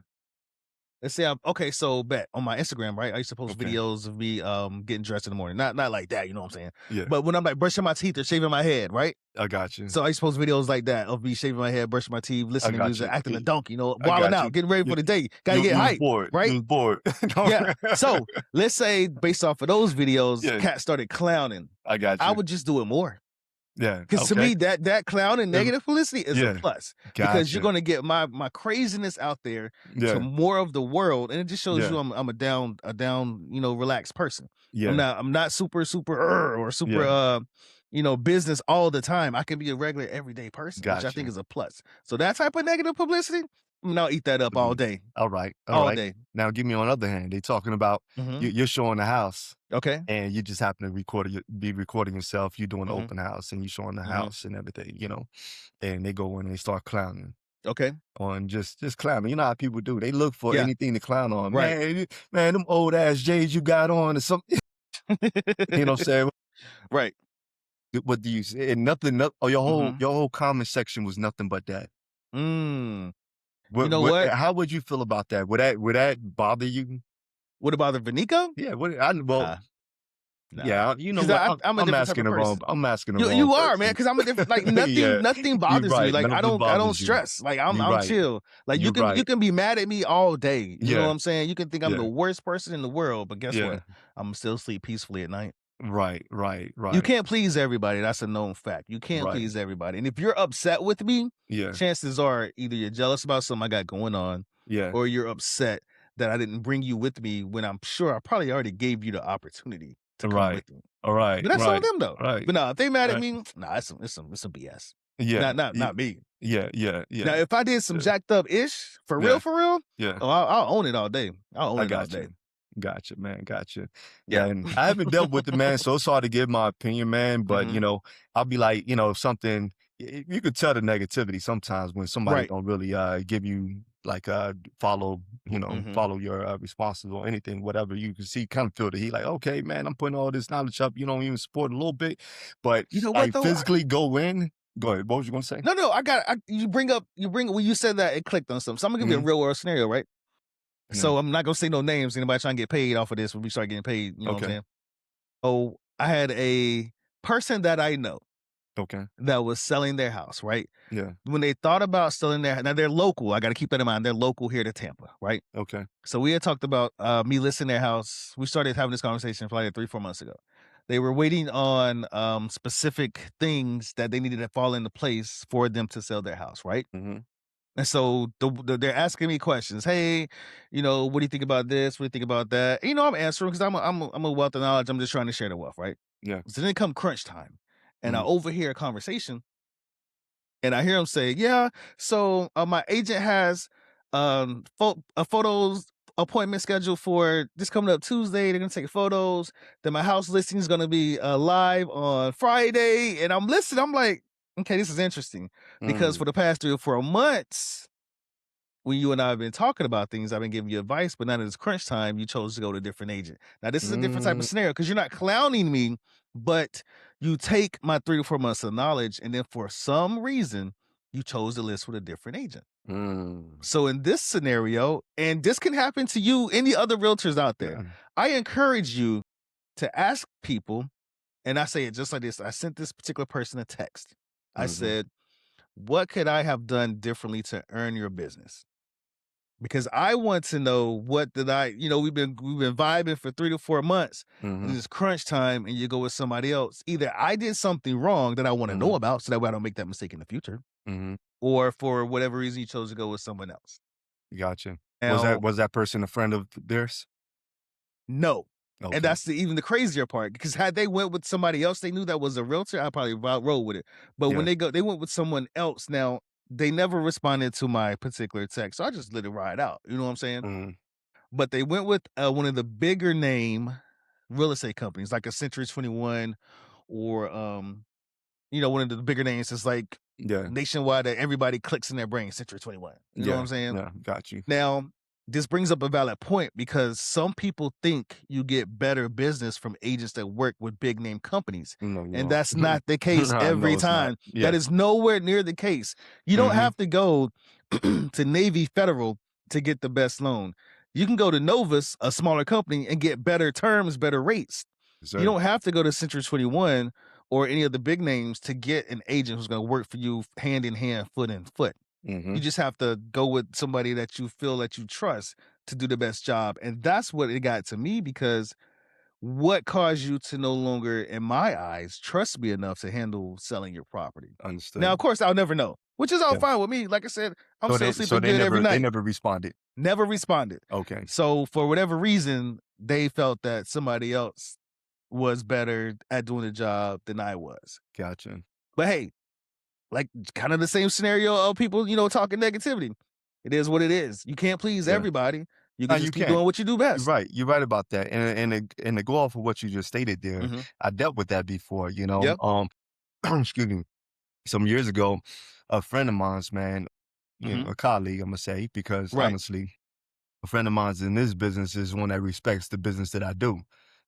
Let's say okay, so bet on my Instagram, right? I used to post okay, videos of me getting dressed in the morning. Not like that, you know what I'm saying? yeah, But when I'm like brushing my teeth or shaving my head, right? I got you, So I used to post videos like that of me shaving my head, brushing my teeth, I listening to got music, you, acting a donkey, I wilding got out, you. getting ready for You the day. Gotta you get you was hype, bored, right? you was bored. Yeah. So let's say based off of those videos, Yeah, cats started clowning. I got I you. would just do it more. Yeah, Because to okay, me, that clown and if negative publicity is a yeah, plus because you're gotcha. gonna get my craziness out there to Yeah, more of the world, and it just shows yeah, you I'm a down relaxed person. yeah, I'm not super or super yeah, business all the time. I can be a regular everyday person, which I think gotcha. is a plus. So that type of negative publicity, I'll eat that up all Mhm. day, Alright, all alright. day. Now give me on the other hand, they talking about Hmm. you're showing the house, Okay. and you just happen to be recording yourself, you doing the Hmm. open house, and you showing the Hmm. house and everything, and they go in and they start clowning Okay. on just clowning. You know how people do, they look for Yeah. anything to clown on. Right. Man, them old ass J's you got on or something, you know what I'm saying? Right. What do you say? And nothing no oh, Hmm. your whole comment section was nothing but that. Mm. You know What what? how would you feel about that? Would that bother you? What about the Vinico? Yeah, what I well, Nah. Nah, Yeah, you know because what? I'm a I'm different type asking of the wrong. person. I'm asking the wrong You are, man, person. because I'm a different like Yeah, nothing you're bothers me. right. Like Nothing I don't bothers you. stress. Like You're I'm right. chill. Like You're you right. can be mad at me all day. You know what Yeah, I'm saying? You can think I'm yeah, the worst person in the world, but guess yeah. what? I'm still sleep peacefully at night. Right, right, You right, can't please everybody. That's a known fact. You can't right. please everybody. And if you're upset with me, Yeah, chances are either you're jealous about something I got going on, yeah. or you're upset that I didn't bring you with me when I'm sure I probably already gave you the opportunity to come Right. with me. All right, But that's on right, them though. right, But nah, if they mad at right. me, nah, it's some BS. Yeah, Not me. yeah, yeah, Now, yeah, if I did some yeah, jacked up ish yeah, for real, yeah. oh, I'll own it all day. I'll own I it all got day. you. Gotcha, man. Gotcha. Yeah, Yeah. and I haven't dealt with it, man, so it's hard to give my opinion, man. But Hmm. I'll be like, if something, you could tell the negativity sometimes when somebody Right. don't really give you like follow, Hmm. follow your responses or anything, whatever. You can see, kind of feel the heat, like, okay, man, I'm putting all this knowledge up. You don't even support a little bit, but You know I what though? physically go in. Go ahead. What was you gonna say? No, you bring when you said that it clicked on something. So I'm gonna give you a Hmm. real world scenario, right? Yeah. So I'm not gonna say no names. Anybody trying to get paid off of this when we start getting paid, you know what I'm Okay. saying? Oh, I had a person that I know Okay. that was selling their house, right? Yeah. When they thought about selling their now they're local. I got to keep that in mind. They're local here to Tampa, right? Okay. So we had talked about me listing their house. We started having this conversation probably 3 4 months ago. They were waiting on specific things that they needed to fall into place for them to sell their house, right? Hmm. And so they're asking me questions. Hey, what do you think about this? What do you think about that? I'm answering because I'm a wealth of knowledge. I'm just trying to share the wealth, right? Yeah. So then it come crunch time, and I Hmm. overhear a conversation, and I hear him say, "Yeah, so my agent has a photos appointment scheduled for this coming up Tuesday. They're gonna take photos. Then my house listing is gonna be live on Friday." And I'm listening. I'm like, "Okay, this is interesting," because for Mm. the past 3 or 4 months, when you and I have been talking about things, I've been giving you advice, but now that it's crunch time, you chose to go to a different agent. Now, this is a different type of Mm. scenario because you're not clowning me, but you take my 3 to 4 months of knowledge, and then for some reason, you chose to list with a different agent. Mm. So in this scenario, and this can happen to you, any other realtors out there, Yeah. I encourage you to ask people, and I say it just like this. I sent this particular person a text. I Mhm. said, what could I have done differently to earn your business? Because I want to know what did we've been vibing for 3 to 4 months, and Mhm. it's crunch time, and you go with somebody else. Either I did something wrong that I want to know Mhm. about, so that way I don't make that mistake in the future, Mhm. or for whatever reason you chose to go with someone else. Gotcha. Now, Was that person a friend of theirs? no. And Okay. that's even the crazier part because had they went with somebody else they knew that was a realtor, I probably roll with it. But when Yeah. they went with someone else. Now they never responded to my particular text, so I just let it ride out. You know what I'm saying? Mhm. But they went with, one of the bigger name real estate companies, like a Century 21 or, one of the bigger names is like Yeah. nationwide that everybody clicks in their brain, Century 21. You know what Yeah. I'm saying? Yeah. Got you. Now, this brings up a valid point because some people think you get better business from agents that work with big name companies. No, you And don't. that's not the case No, every it's not. time. That Yeah. is nowhere near the case. You don't Mhm. have to go to Navy Federal to get the best loan. You can go to Novus, a smaller company, and get better terms, better rates. Yes, You sir. don't have to go to Century 21 or any of the big names to get an agent who's going to work for you hand in hand, foot in foot. You Mhm. just have to go with somebody that you feel that you trust to do the best job. And that's what it got to me because what caused you to no longer, in my eyes, trust me enough to handle selling your property? Now, of Understood. course, I'll never know, which is all Yeah. fine with me. Like I said, I'm So still sleeping good every they night. never responded. Never responded. Okay. So for whatever reason, they felt that somebody else was better at doing the job than I was. Gotcha. But hey, like kind of the same scenario of people, talking negativity. It is what it is. You can't please Yeah. everybody. You No, can you just keep can't. doing what you do You're best. right. You're right about that. And to go off of what you just stated there, Mhm. I dealt with that before, Yep. excuse me. Some years ago, a friend of mine's, man, Mhm. a colleague, I'm gonna say, because Right. honestly, a friend of mine's in this business is one that respects the business that I do.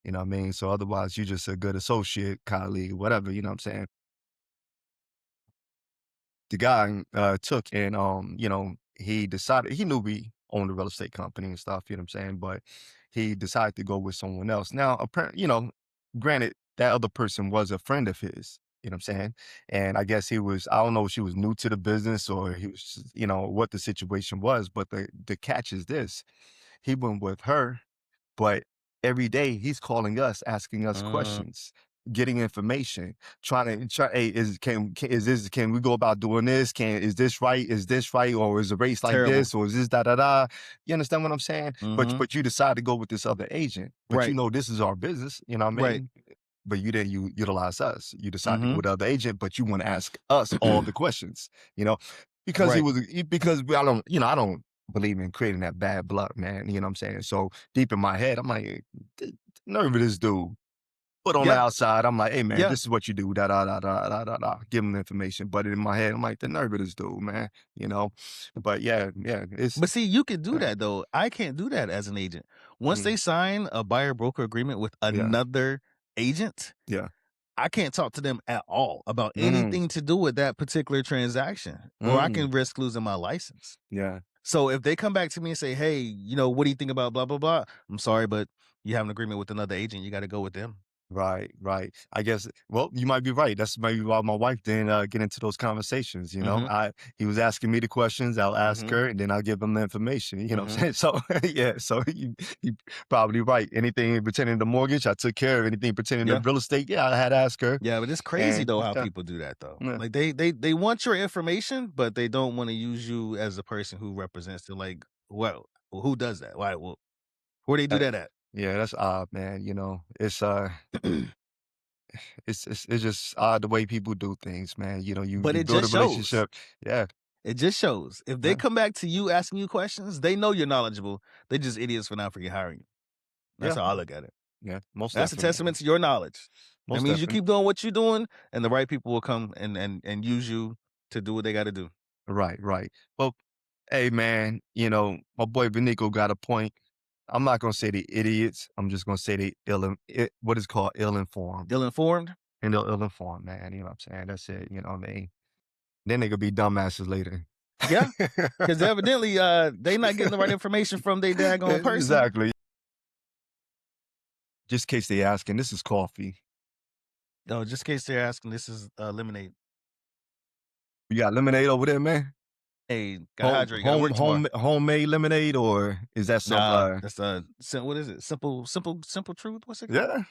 You know what I mean? So otherwise, you're just a good associate, colleague, whatever. You know what I'm saying? The guy took and he decided he knew we owned a real estate company and stuff. You know what I'm saying? But he decided to go with someone else. Now, apparently, granted, that other person was a friend of his, you know what I'm saying? And I guess he was, I don't know if she was new to the business or he was, what the situation was, but the catch is this. He went with her, but every day he's calling us, asking us Mm, questions, getting information, hey, can we go about doing this? Is this right? Is this right? Or is the race like terrible. this? Or is this da da da? You understand what I'm saying? Mhm. But you decide to go with this other agent, but Right, this is our business, you know what I right. mean? But you didn't utilize us. You decide to go Mhm. with the other agent, but you want to ask us all the questions, you know, because Right. I don't believe in creating that bad blood, man. You know what I'm saying? So deep in my head, I'm like, the nerve of this dude. But on the Yeah, outside, I'm like, hey man, yeah. this is what you do. Da da da da da da da. Give him the information. But in my head, I'm like, the nerve of this dude, man. You know. But yeah, yeah, it's But see, you can do uh, that though. I can't do that as an agent. Once mm, they sign a buyer broker agreement with yeah, another agent, yeah, I can't talk to them at all about mm, anything to do with that particular transaction, or I mm, can risk losing my license. yeah. So if they come back to me and say, "Hey, what do you think about blah blah blah?" I'm sorry, but you have an agreement with another agent. You got to go with them. Right, right. I guess, well, you might be right. That's maybe why my wife didn't get into those conversations. Mhm. He was asking me the questions, I'll ask Mhm. her, and then I'll give him the information. You know what Mhm. I'm saying? So yeah, so you probably right. Anything pertaining to mortgage, I took care of. Anything pertaining to Yeah. real estate, yeah, I had to ask her. Yeah, but it's crazy And though how yeah, people do that though. yeah, Like they want your information, but they don't want to use you as a person who represents it. Like, well, who does that? Why? Well, where they do uh, that at? yeah, that's odd, man. It's just odd the way people do things, man. But You it build a just shows. relationship. Yeah, It just shows. If they yeah, come back to you asking you questions, they know you're knowledgeable. They just idiots for not freaking hiring you. That's yeah, how I look at it. yeah. Most That's a definitely. testament to your knowledge. That Most means you definitely. keep doing what you're doing, and the right people will come and use you to do what they got to do. Right, right. Well, hey man, my boy Benico got a point. I'm not gonna say they idiots. I'm just gonna say they what is called ill-informed. Ill informed. And they're ill-informed, man. You know what I'm saying? That's it. You know what I mean? Then they could be dumbasses later. Yeah, because evidently, they not getting the right information from their daggone person. Exactly. Just in case they asking, this is coffee. No, just in case they're asking, this is lemonade. You got lemonade over there, man? Hey, gotta hydrate. Gotta work tomorrow. Homemade lemonade, or is that some Nah, that's what is it? Simple truth. What's it called? yeah,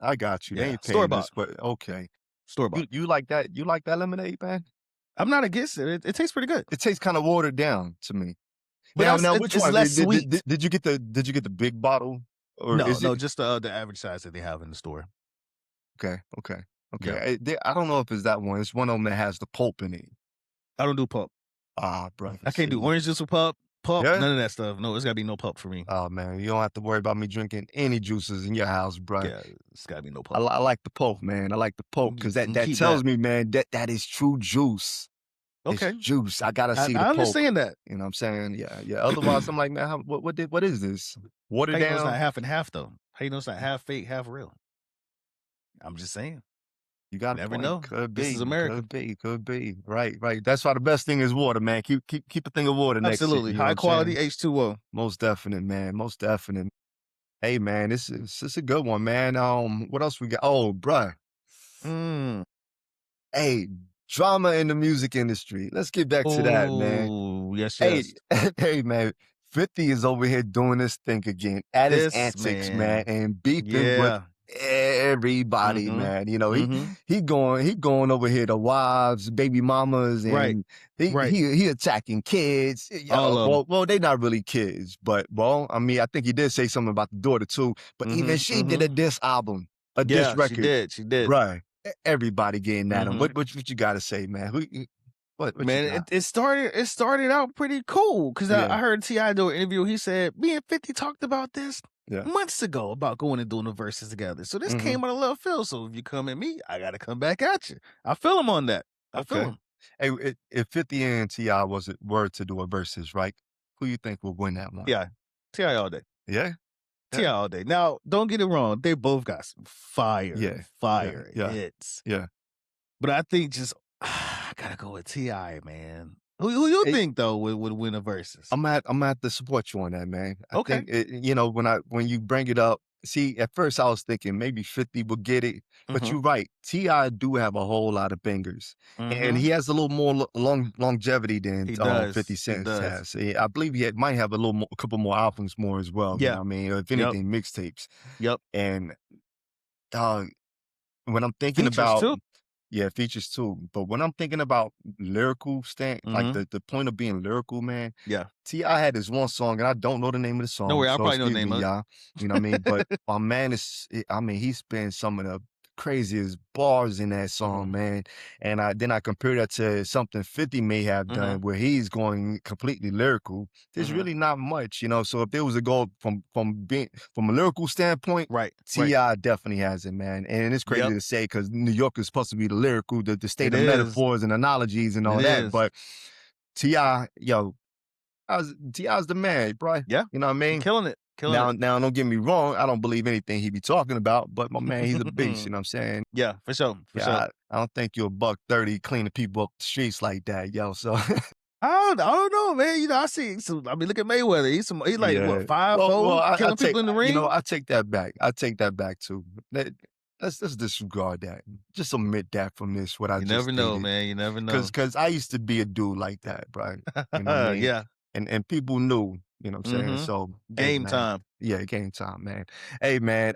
I got you. They Yeah, ain't store paying bought. this, but okay. Store You bought. you like that? You like that lemonade, man? I'm not against it. It tastes pretty good, It tastes kind of watered down to me. but Now which it's one? less sweet. Did you get the big bottle, or No, is it no, just the average size that they have in the store. okay? Okay, Yeah, okay. I don't know if it's that one. It's one of them that has the pulp in it. I don't do pulp. Ah, brother, I can't do see, orange juice with pulp. yeah. None of that stuff. No, it's gotta be no pulp for me. Oh man, you don't have to worry about me drinking any juices in your house, bruh. Yeah, it's gotta be no pulp. I like the pulp, man. I like the pulp because You that keep that. tells me, man, that is true juice. It's Okay, juice. I gotta see the I pulp. understand that. You know what I'm saying? Yeah, yeah. Otherwise, I'm like, man, what is this? Watered How you know it's not down? half and half though? How you know it's not half fake, half real? I'm just saying. You got a Never point. know. Could This is be. America. Could be. Could be. Right. Right. That's why the best thing is water, man. Keep a thing of water next to you. Absolutely. You know what High I'm saying? quality H2O. Most definite, man. Most definite. Hey, man, this is a good one, man. What else we got? Oh, bruh. Mm. Hey, drama in the music industry. Let's get back to that, man. Oh, yes, Hey, yes. hey, man. 50 is over here doing this thing again at his This antics, man, man. and beefing with Yeah. everybody, Mhm. man. Mhm. He going over here to wives, baby mamas, Right. and he Right. he he attacking kids. All of them. Well, they not really kids, but well, I mean, I think he did say something about the daughter too. But even Mhm. she did a Mhm. diss album, a diss Yeah, she record, did. She did. bruh. Everybody getting at him. Mhm. What you got to say, man? What you Man, got? it started out pretty cool because Yeah, I heard T.I. do an interview. He said, "Me and 50 talked about this yeah. months ago about going and doing the verses together. So this Hmm. came out of left field. So if you come at me, I gotta come back at you. I feel him on that. I feel Okay. him. Hey, if 50 and Ti were to do a versus, right? Who you think would win that one? Yeah, Ti all day. Yeah, Ti yeah, all day. Now, don't get it wrong. They both got some yeah, yeah, fire yeah, hits. yeah. But I think just I gotta go with Ti, man. Who you Hey, think though would win a versus? I'm at to support you on that, man. I Okay. think when you bring it up, See, at first I was thinking maybe 50 would get it, but Mhm. you're right. T.I. do have a whole lot of bangers, and Mhm. he has a little more longevity than He 50 does. He Cent does. has. I believe might have a little more, a couple more albums more as well. You know Yeah. what I mean? Or if Yep. anything, mixtapes. Yep. And uh, when I'm thinking Features about too. yeah, features too. But when I'm thinking about lyrical stand, like Mhm. the point of being lyrical, man, Yeah. T.I. had this one song, and I don't know the name of the No song, worry, I'll so probably know the excuse me, name of it. y'all. You know what I mean? But my man I mean, he spent some of the craziest bars in that song, Mhm. man. And then I compare that to something 50 may have done Mhm. where he's going completely lyrical. There's Mhm. really not much, you know. So if there was a goal from a lyrical standpoint, Right. Right. T.I. definitely has it, man. And it's crazy Yep. to say because New York is supposed to be the lyrical, the state It of is. metaphors and analogies and It all that. is. But T.I., yo, T.I.'s the man, bro. Yeah. You know what I He mean? killing it. Killing Now, it. now, don't get me wrong. I don't believe anything he be talking about, but my man, he's a beast. You know what I'm saying? Yeah, for sure. For Yeah, sure. I don't think you're a buck 30 cleaning people up the streets like that, yo. So I don't know, man. I see some. I mean, look at Mayweather. He like what, yeah. five Well, four, I killing take people in the ring. I take that back. I take that back too. Let, let's disregard that. Just omit that from this what I You just never know, stated, man. You never because know. I used to be a dude like that, bro. You know what I mean? Yeah. And people knew. You know what I'm saying? Mhm. So hey, Game man. time. Yeah, game time, man. Hey, man.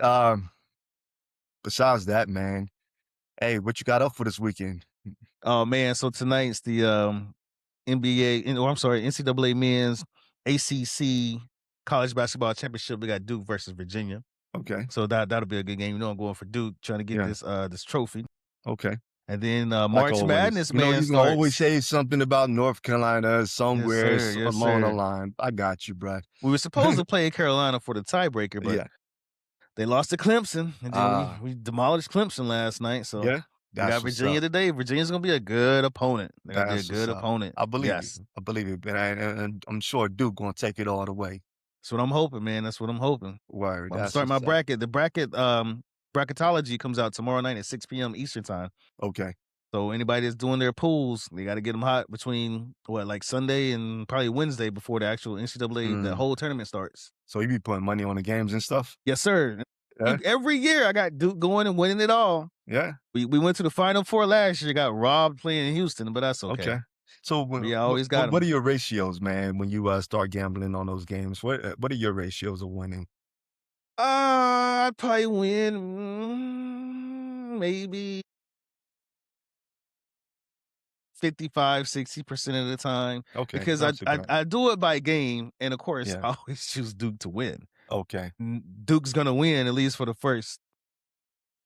Besides that, man. Hey, what you got up for this weekend? Oh man, so tonight's the I'm sorry, NCAA men's ACC college basketball championship. We got Duke versus Virginia. Okay. So that'll be a good game. I'm going for Duke, trying to get Yeah. this trophy. Okay. And then Like March always. Madness, You know, man, you're gonna always starts. say something about North Carolina Yes, somewhere sir. Yes, along the sir. line. I got you, bro. We were supposed to play Carolina for the tiebreaker, but Yeah. they lost to Clemson, and then we Ah, we demolished Clemson last night. So yeah. we got That's what's Virginia up. today. Virginia's gonna be a good opponent. They're gonna be a That's what's good up. opponent. I believe you. Yes. I believe it, but and I'm sure Duke gonna take it all the way. That's what I'm hoping, man. That's what I'm hoping. Word. I'm That's starting my what's up. bracket. The bracketology comes out tomorrow night at 6 p.m. Eastern time. Okay. So anybody that's doing their pools, they got to get them hot between like Sunday and probably Wednesday before the actual NCAA the Mm. whole tournament starts. So you be putting money on the games and stuff? Yes, sir. Yeah. Every year I got Duke going and winning it all. Yeah. We went to the Final Four last year, got robbed playing in Houston, but that's okay. Okay. So We always got what them. are your ratios, man, when you start gambling on those games? What are your ratios of winning? I'd probably win maybe 55, 60% of the time Okay, because I, not too I bad. I do it by game, and of course Yeah. I always choose Duke to win. Okay. Duke's gonna win at least for the first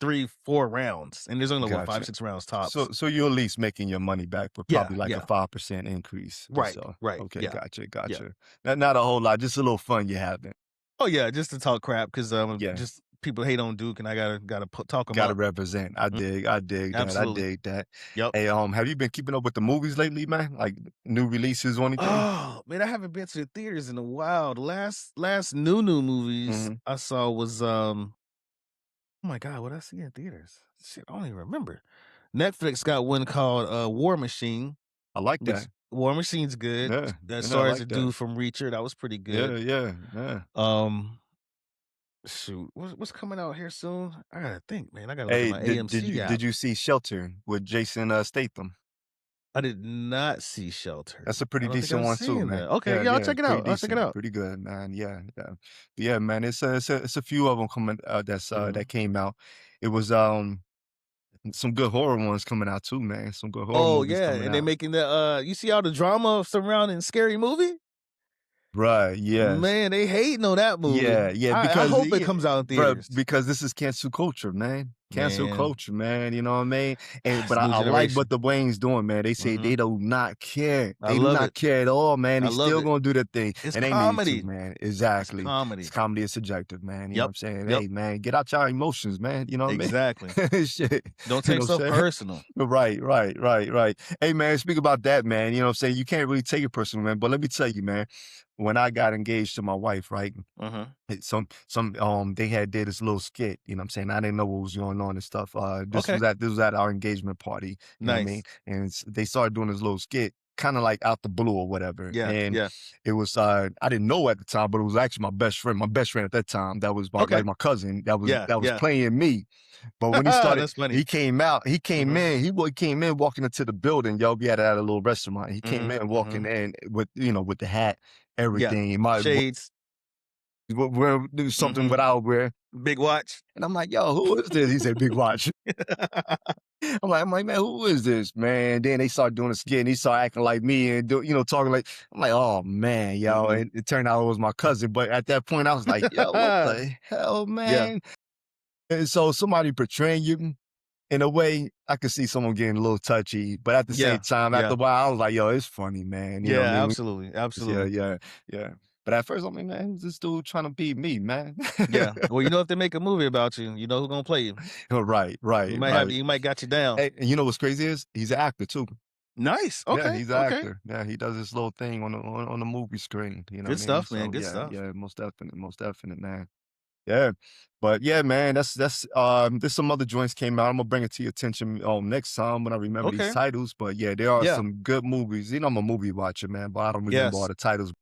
3, 4 rounds, and there's only what, five, Gotcha. 6 rounds tops. So you're at least making your money back with Yeah, probably like a yeah, 5% increase or right, so. right, Okay, yeah, gotcha, yeah. gotcha. Not a whole lot, just a little fun you're having. Oh yeah, just to talk crap because Yeah, just people hate on Duke, and I gotta talk them gotta up. represent. Mm, I dig that. I absolutely. dig that. Yep. Hey, have you been keeping up with the movies lately, man? Like new releases or anything? Oh man, I haven't been to the theaters in a while. The last new movies Hmm. I saw was oh my god, what did I see in theaters? Shit, I don't even remember. Netflix got one called War Machine, I like which that. War Machine's good. Yeah, That yeah, I stars like a that. dude from Reacher. That was pretty Yeah, good. yeah, yeah. Um, shoot, what's coming out here soon? I gotta think, man. I gotta look at Hey, my AMC app. did you see Shelter with Jason Statham? I did not see That's a Shelter. I pretty don't think decent I've one too, seen man. that. Okay, Yeah, yeah, I'll yeah, check it's it pretty out. I'll check it decent, out. pretty good, man. Yeah, yeah, yeah, man. It's a few of them coming Mhm. that came out. It was some good horror ones coming out too, man. Some good horror Oh movies yeah, coming and they're out. making the you see all the drama surrounding Scary Movie? Right? Yes. Man, they hating on that movie. Yeah, yeah, I because hope it comes out in bro, theaters. because this is cancel culture, man. Cancel Man, culture, man. You know what I mean? And it's but a new I like what generation. the Wayne's doing, man. They say they Mhm. do not care. I They do love it. not care at all, man. I They love still it. gonna do their thing, It's and they need to, comedy. man. It's Exactly. It's comedy. comedy is subjective, man. You know what Yep. I'm saying? Yep. Hey, man, get out your emotions, man. You know what Exactly. I mean? Shit. Don't You take know what stuff I'm saying? personal. Right, right, right, right. Hey, man, speak about that, man. You know what I'm saying? You can't really take it personal, man. But let me tell you, man, when I got engaged to my wife, right? Mhm. They had did this little skit, you know what I'm saying? I didn't know what was going on and stuff. Okay. This was at our engagement party, you know what I mean? Nice. And they started doing this little skit. kind of like out the blue or whatever. Yeah, And yeah. it was I didn't know at the time, but it was actually my best friend at that time. That was Okay. my cousin Yeah, that was yeah. playing me. But when he started, That's funny. he came Mhm, in, came in walking into the building. Yo, we had it at a little restaurant. He came mhm, in walking mhm. in with, with the hat, Yeah. everything. My Shades. wear do something Mhm. what I would wear. Big watch. And I'm like, yo, who is this? He said, Big Watch. I'm like, man, who is this, man? Then they start doing a skit and he started acting like me and talking like, I'm like, oh man, yo. Mhm. And it turned out it was my cousin. But at that point, I was like, yo, what the hell, Yeah, man? And so somebody portraying you in a way, I could see someone getting a little touchy, but at the same yeah, time, after yeah. a while, I was like, yo, it's funny, man. You know what I Yeah, mean? absolutely, Yeah, absolutely. yeah, yeah. But at first, I'm like, man, who's this dude trying to beat me, man? Yeah. Well, if they make a movie about you, you know who gonna play you. Right, You right, might have right. you might got you down. Hey, and you know what's crazy is he's an actor too. Nice. Yeah, Okay, he's an okay. actor. Yeah, he does this little thing on the movie screen. You know Good what I mean? stuff, man. So Good yeah, stuff. yeah, most definite, man. Yeah, but yeah, man, there's some other joints came out. I'm gonna bring it to your attention next time when I remember these Okay. titles. But yeah, there are Yeah. some good movies. You know, I'm a movie watcher, man, but I don't remember all Yes. the titles.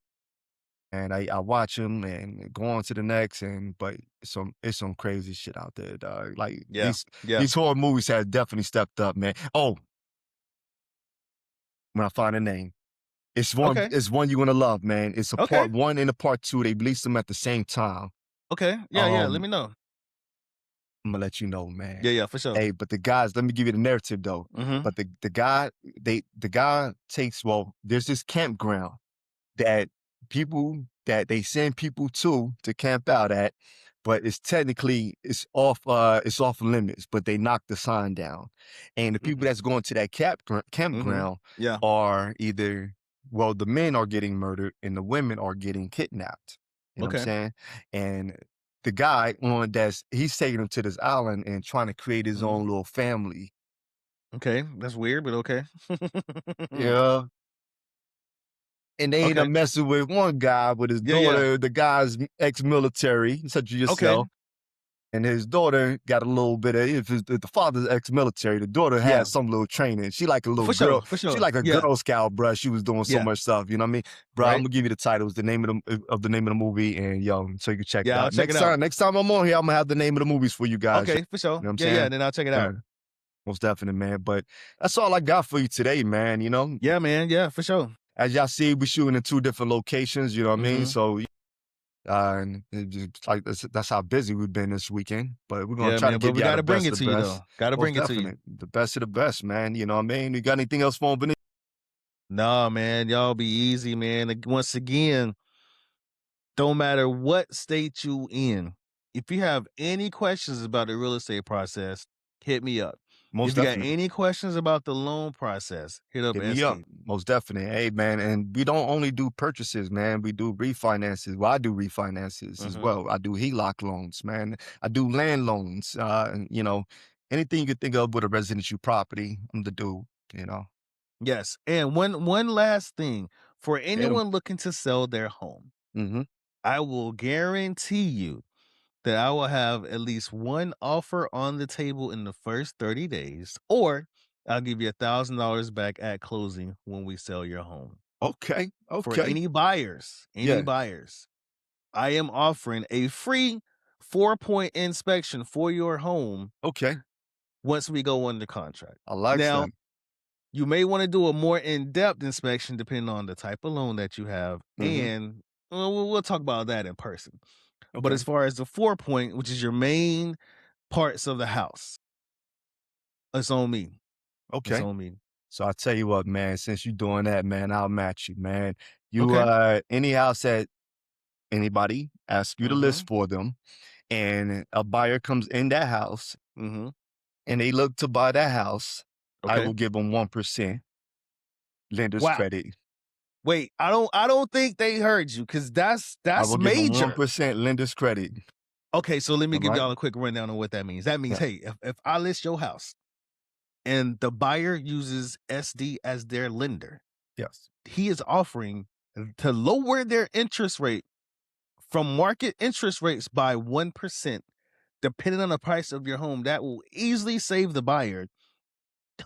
And I watch them and go on to the next. But it's some crazy shit out there, dog. Like Yeah. Yeah. these horror movies have definitely stepped up, man. Oh, when I find a name. Okay. It's one you're gonna love, man. It's a Okay. part 1 and a part 2. They released them at the same time. Okay. Yeah, yeah. Let Um, me know. Imma let you know, man. Yeah, yeah, for sure. Hey, but the guys let me give you the narrative though. Mhm. But the guy takes there's this campground that that they send people to camp out at, but it's off limits, but they knock the sign down. And the people Mhm. that's going to that Mhm. campground Yeah. are either the men are getting murdered and the women are getting kidnapped. You know what I'm Okay. saying? And the guy he's taking them to this island and trying to create his Mhm. own little family. Okay. That's weird, but okay. Yeah. And they end up Okay. messing with one guy with his Yeah, yeah. daughter. The guy's ex-military, such as Okay. yourself, and his daughter got a little bit of if the father's ex-military, the daughter Yeah. has some little training. She like a little For sure. girl. For She sure. like a Yeah. Girl Scout, bruh. She was doing so Yeah. much stuff. You know what I mean, bro? I'm Right? gonna give you the titles, the name of the name of the movie, and so you can check it Yeah, I'll out. check it out. Next time I'm on here, I'm gonna have the name of the movies for you guys. You Okay, for sure. know what I'm Yeah, yeah, saying? then I'll check it Yeah, out. most definitely, man. But that's all I got for you today, man. Yeah, man. Yeah, for sure. As y'all see, we shooting in 2 different locations. You know what I mean? Mhm. So and it just like that's how busy we've been this weekend. But we're gonna Yeah, try to man, but give we y'all the gotta bring best it of the to you best. though. Gotta Most bring it to you. definite. The best of the best, man. You know what I mean? You got anything else for him, Nah, man, y'all be easy, man. Once again, don't matter what state you in. If you have any questions about the real estate process, hit me up. Most If you got definite. any questions about the loan process, hit up Hit me up. SK. Most definite. Hey, man. And we don't only do purchases, man. We do refinances. Well, I do refinances as Mhm. well. I do HELOC loans, man. I do land loans. And anything you could think of with a residential property, I'm the dude, you know. Yes, and one last thing, for Hit 'em. anyone looking to sell their home, Mhm. I will guarantee you that I will have at least one offer on the table in the first 30 days, or I'll give you $1,000 back at closing when we sell your home. Okay. For Okay. any Yeah. buyers, I am offering a free 4-point inspection for your home Okay. once we go under contract. I like Now, that. you may want to do a more in-depth inspection depending on the type of loan that you have, Mhm. and we'll talk about that in person. But as Okay. far as the 4-point, which is your main parts of the house, it's on me. It's Okay. on me. So I tell you what, man, since you're doing that, man, I'll match you, man. You Okay. any house that anybody asks you to list Mhm. for them and a buyer comes in that house Mhm. and they look to buy that house, I Okay. will give them 1% lender's Wow. credit. Wait, I don't think they heard you because I that's will give them major. 1% lender's credit. Okay, so let me All give right? y'all a quick rundown on what that means. That means, Yeah. hey, if I list your house and the buyer uses SD as their lender, Yes. he is offering to lower their interest rate from market interest rates by 1%, depending on the price of your home. That will easily save the buyer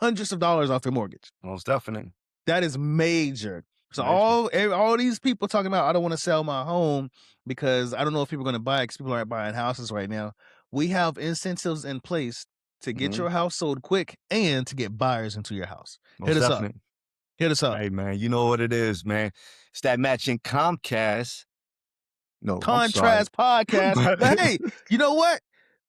hundreds of dollars off their mortgage. Most definitely. That is major. So Major. all these people talking about, "I don't wanna sell my home because I don't know if people are gonna buy it because people aren't buying houses right now." We have incentives in place to get Mhm. your house sold quick and to get buyers into your house. Hit Most us up. definitely. Hit us up. Hey, man, you know what it is, man. It's that matching Comcast. No, I'm sorry. Contrast Podcast. But But hey, you know what?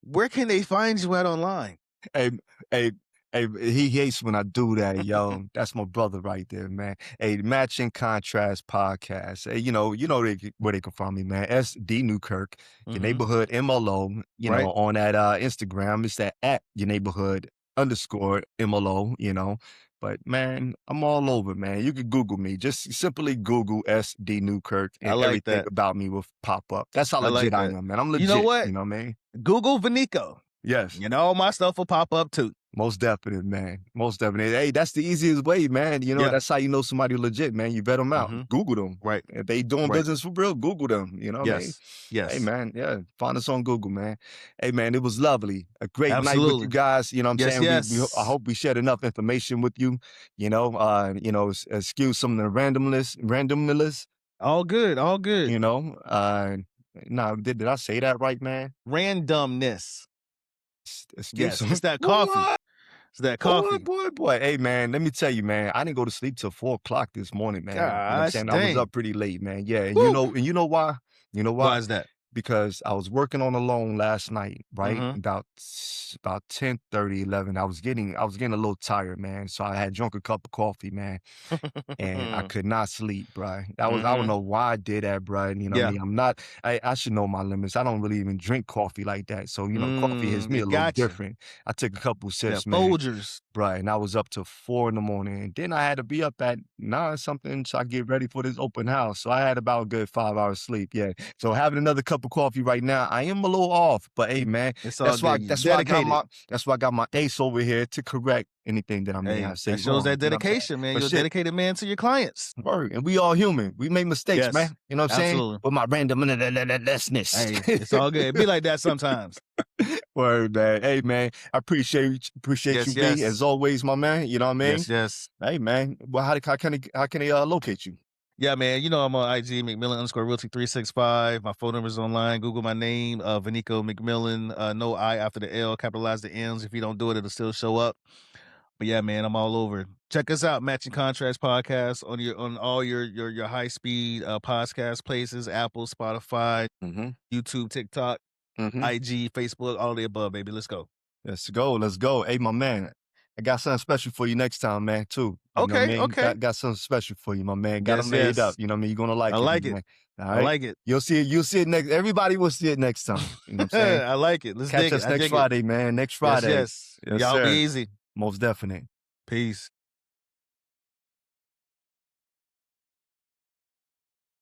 Where can they find you at online? hey, hey, hey, he hates when I do that, yo. That's my brother right there, man. Hey, Matching Contrast Podcast. Hey, where they can find me, man. SD Newkirk, your Mhm. neighborhood MLO. Right? On that Instagram, it's that at your neighborhood underscore MLO. But man, I'm all over, man. You can Google me. Just simply Google SD Newkirk, I and like everything that. about me will pop up. That's how I legit like I that. am, man. I'm You know legit. what? You know what I mean? Google Vinico, Yes. and all my stuff will pop up too. Most definite, man. Most definite. Hey, that's the easiest way, man. Yeah. That's how you know somebody legit, man. You vet them out. Mhm. Google them. Right. If they doing Right. business for real, Google them. You know what I mean? Yes. Hey, Yes. man. Yeah. Find us on Google, man. Hey, man, it was lovely. A great night with you Absolutely. guys. You know what I'm Yes, saying? I yes. hope we shared enough information with you. Excuse some of the randomness. All good, all good. You know, nah, did I say that right, man? Randomness. Excuse Yes, some. it's that coffee. What? It's that Boy, coffee. boy, boy. Hey, man, let me tell you, man, I didn't go to sleep till 4 o'clock this morning, man. You know what I'm Gosh saying? I was dang. up pretty late, man. Yeah, and Woo! you know why? You know why? Why is that? Because I was working on a loan last night, right? Mhm. About 10:30, 11. I was getting a little tired, man. So I had drunk a cup of coffee, man, and I could not sleep, bro. I don't Mhm. know why I did that, bro. You know what I Yeah. mean? I should know my limits. I don't really even drink coffee like that. So, coffee hits me a It little gotcha. different. I took a couple That sips, man. Folgers. Right, and I was up till 4 in the morning, and then I had to be up at 9 something so I get ready for this open house, so I had about a good 5 hours sleep, yeah. So having another cup of coffee right now, I am a little off, but hey, man, It's all good. You dedicated. that's why I got my ace over here to correct anything that I may Hey, have that said shows wrong, that you know what I'm saying? dedication, man. But You're a shit, dedicated man to your clients. word, and we all human. We make mistakes, Yes. man. You know what I'm saying? Absolutely. With my random lessness. Hey, it's all good. It be like that sometimes. Word, man. Hey, man, I appreciate you, Yes, B, as yes. always, my man. You know what I mean? Yes, yes. Hey, man. Well, how can they locate you? Yeah, man. You know I'm on IG, McMillan_Realty365. My phone number's online. Google my name, Vinico McMillan. No I after the L. Capitalize the M's. If you don't do it, it'll still show up. But yeah, man, I'm all over. Check us out, Matching Contracts Podcast on all your high speed podcast places, Apple, Spotify, Mhm, YouTube, TikTok, mhm. IG, Facebook, all of the above, baby. Let's go. Let's go, let's go. Hey, my man, I got something special for you next time, man, too. You know what I Okay, mean? okay. Got something special for you, my man. Got it Yes, made up. yes. You know what I mean? You're gonna I like it, like it. man. All I right? like it. You'll see it next everybody will see it next time. You know what I'm saying? I like it. Let's Catch dig it. us I next dig it. Friday, man. Next Yes, Friday. yes. Yes, Y'all be sir. easy. Most definite. Peace.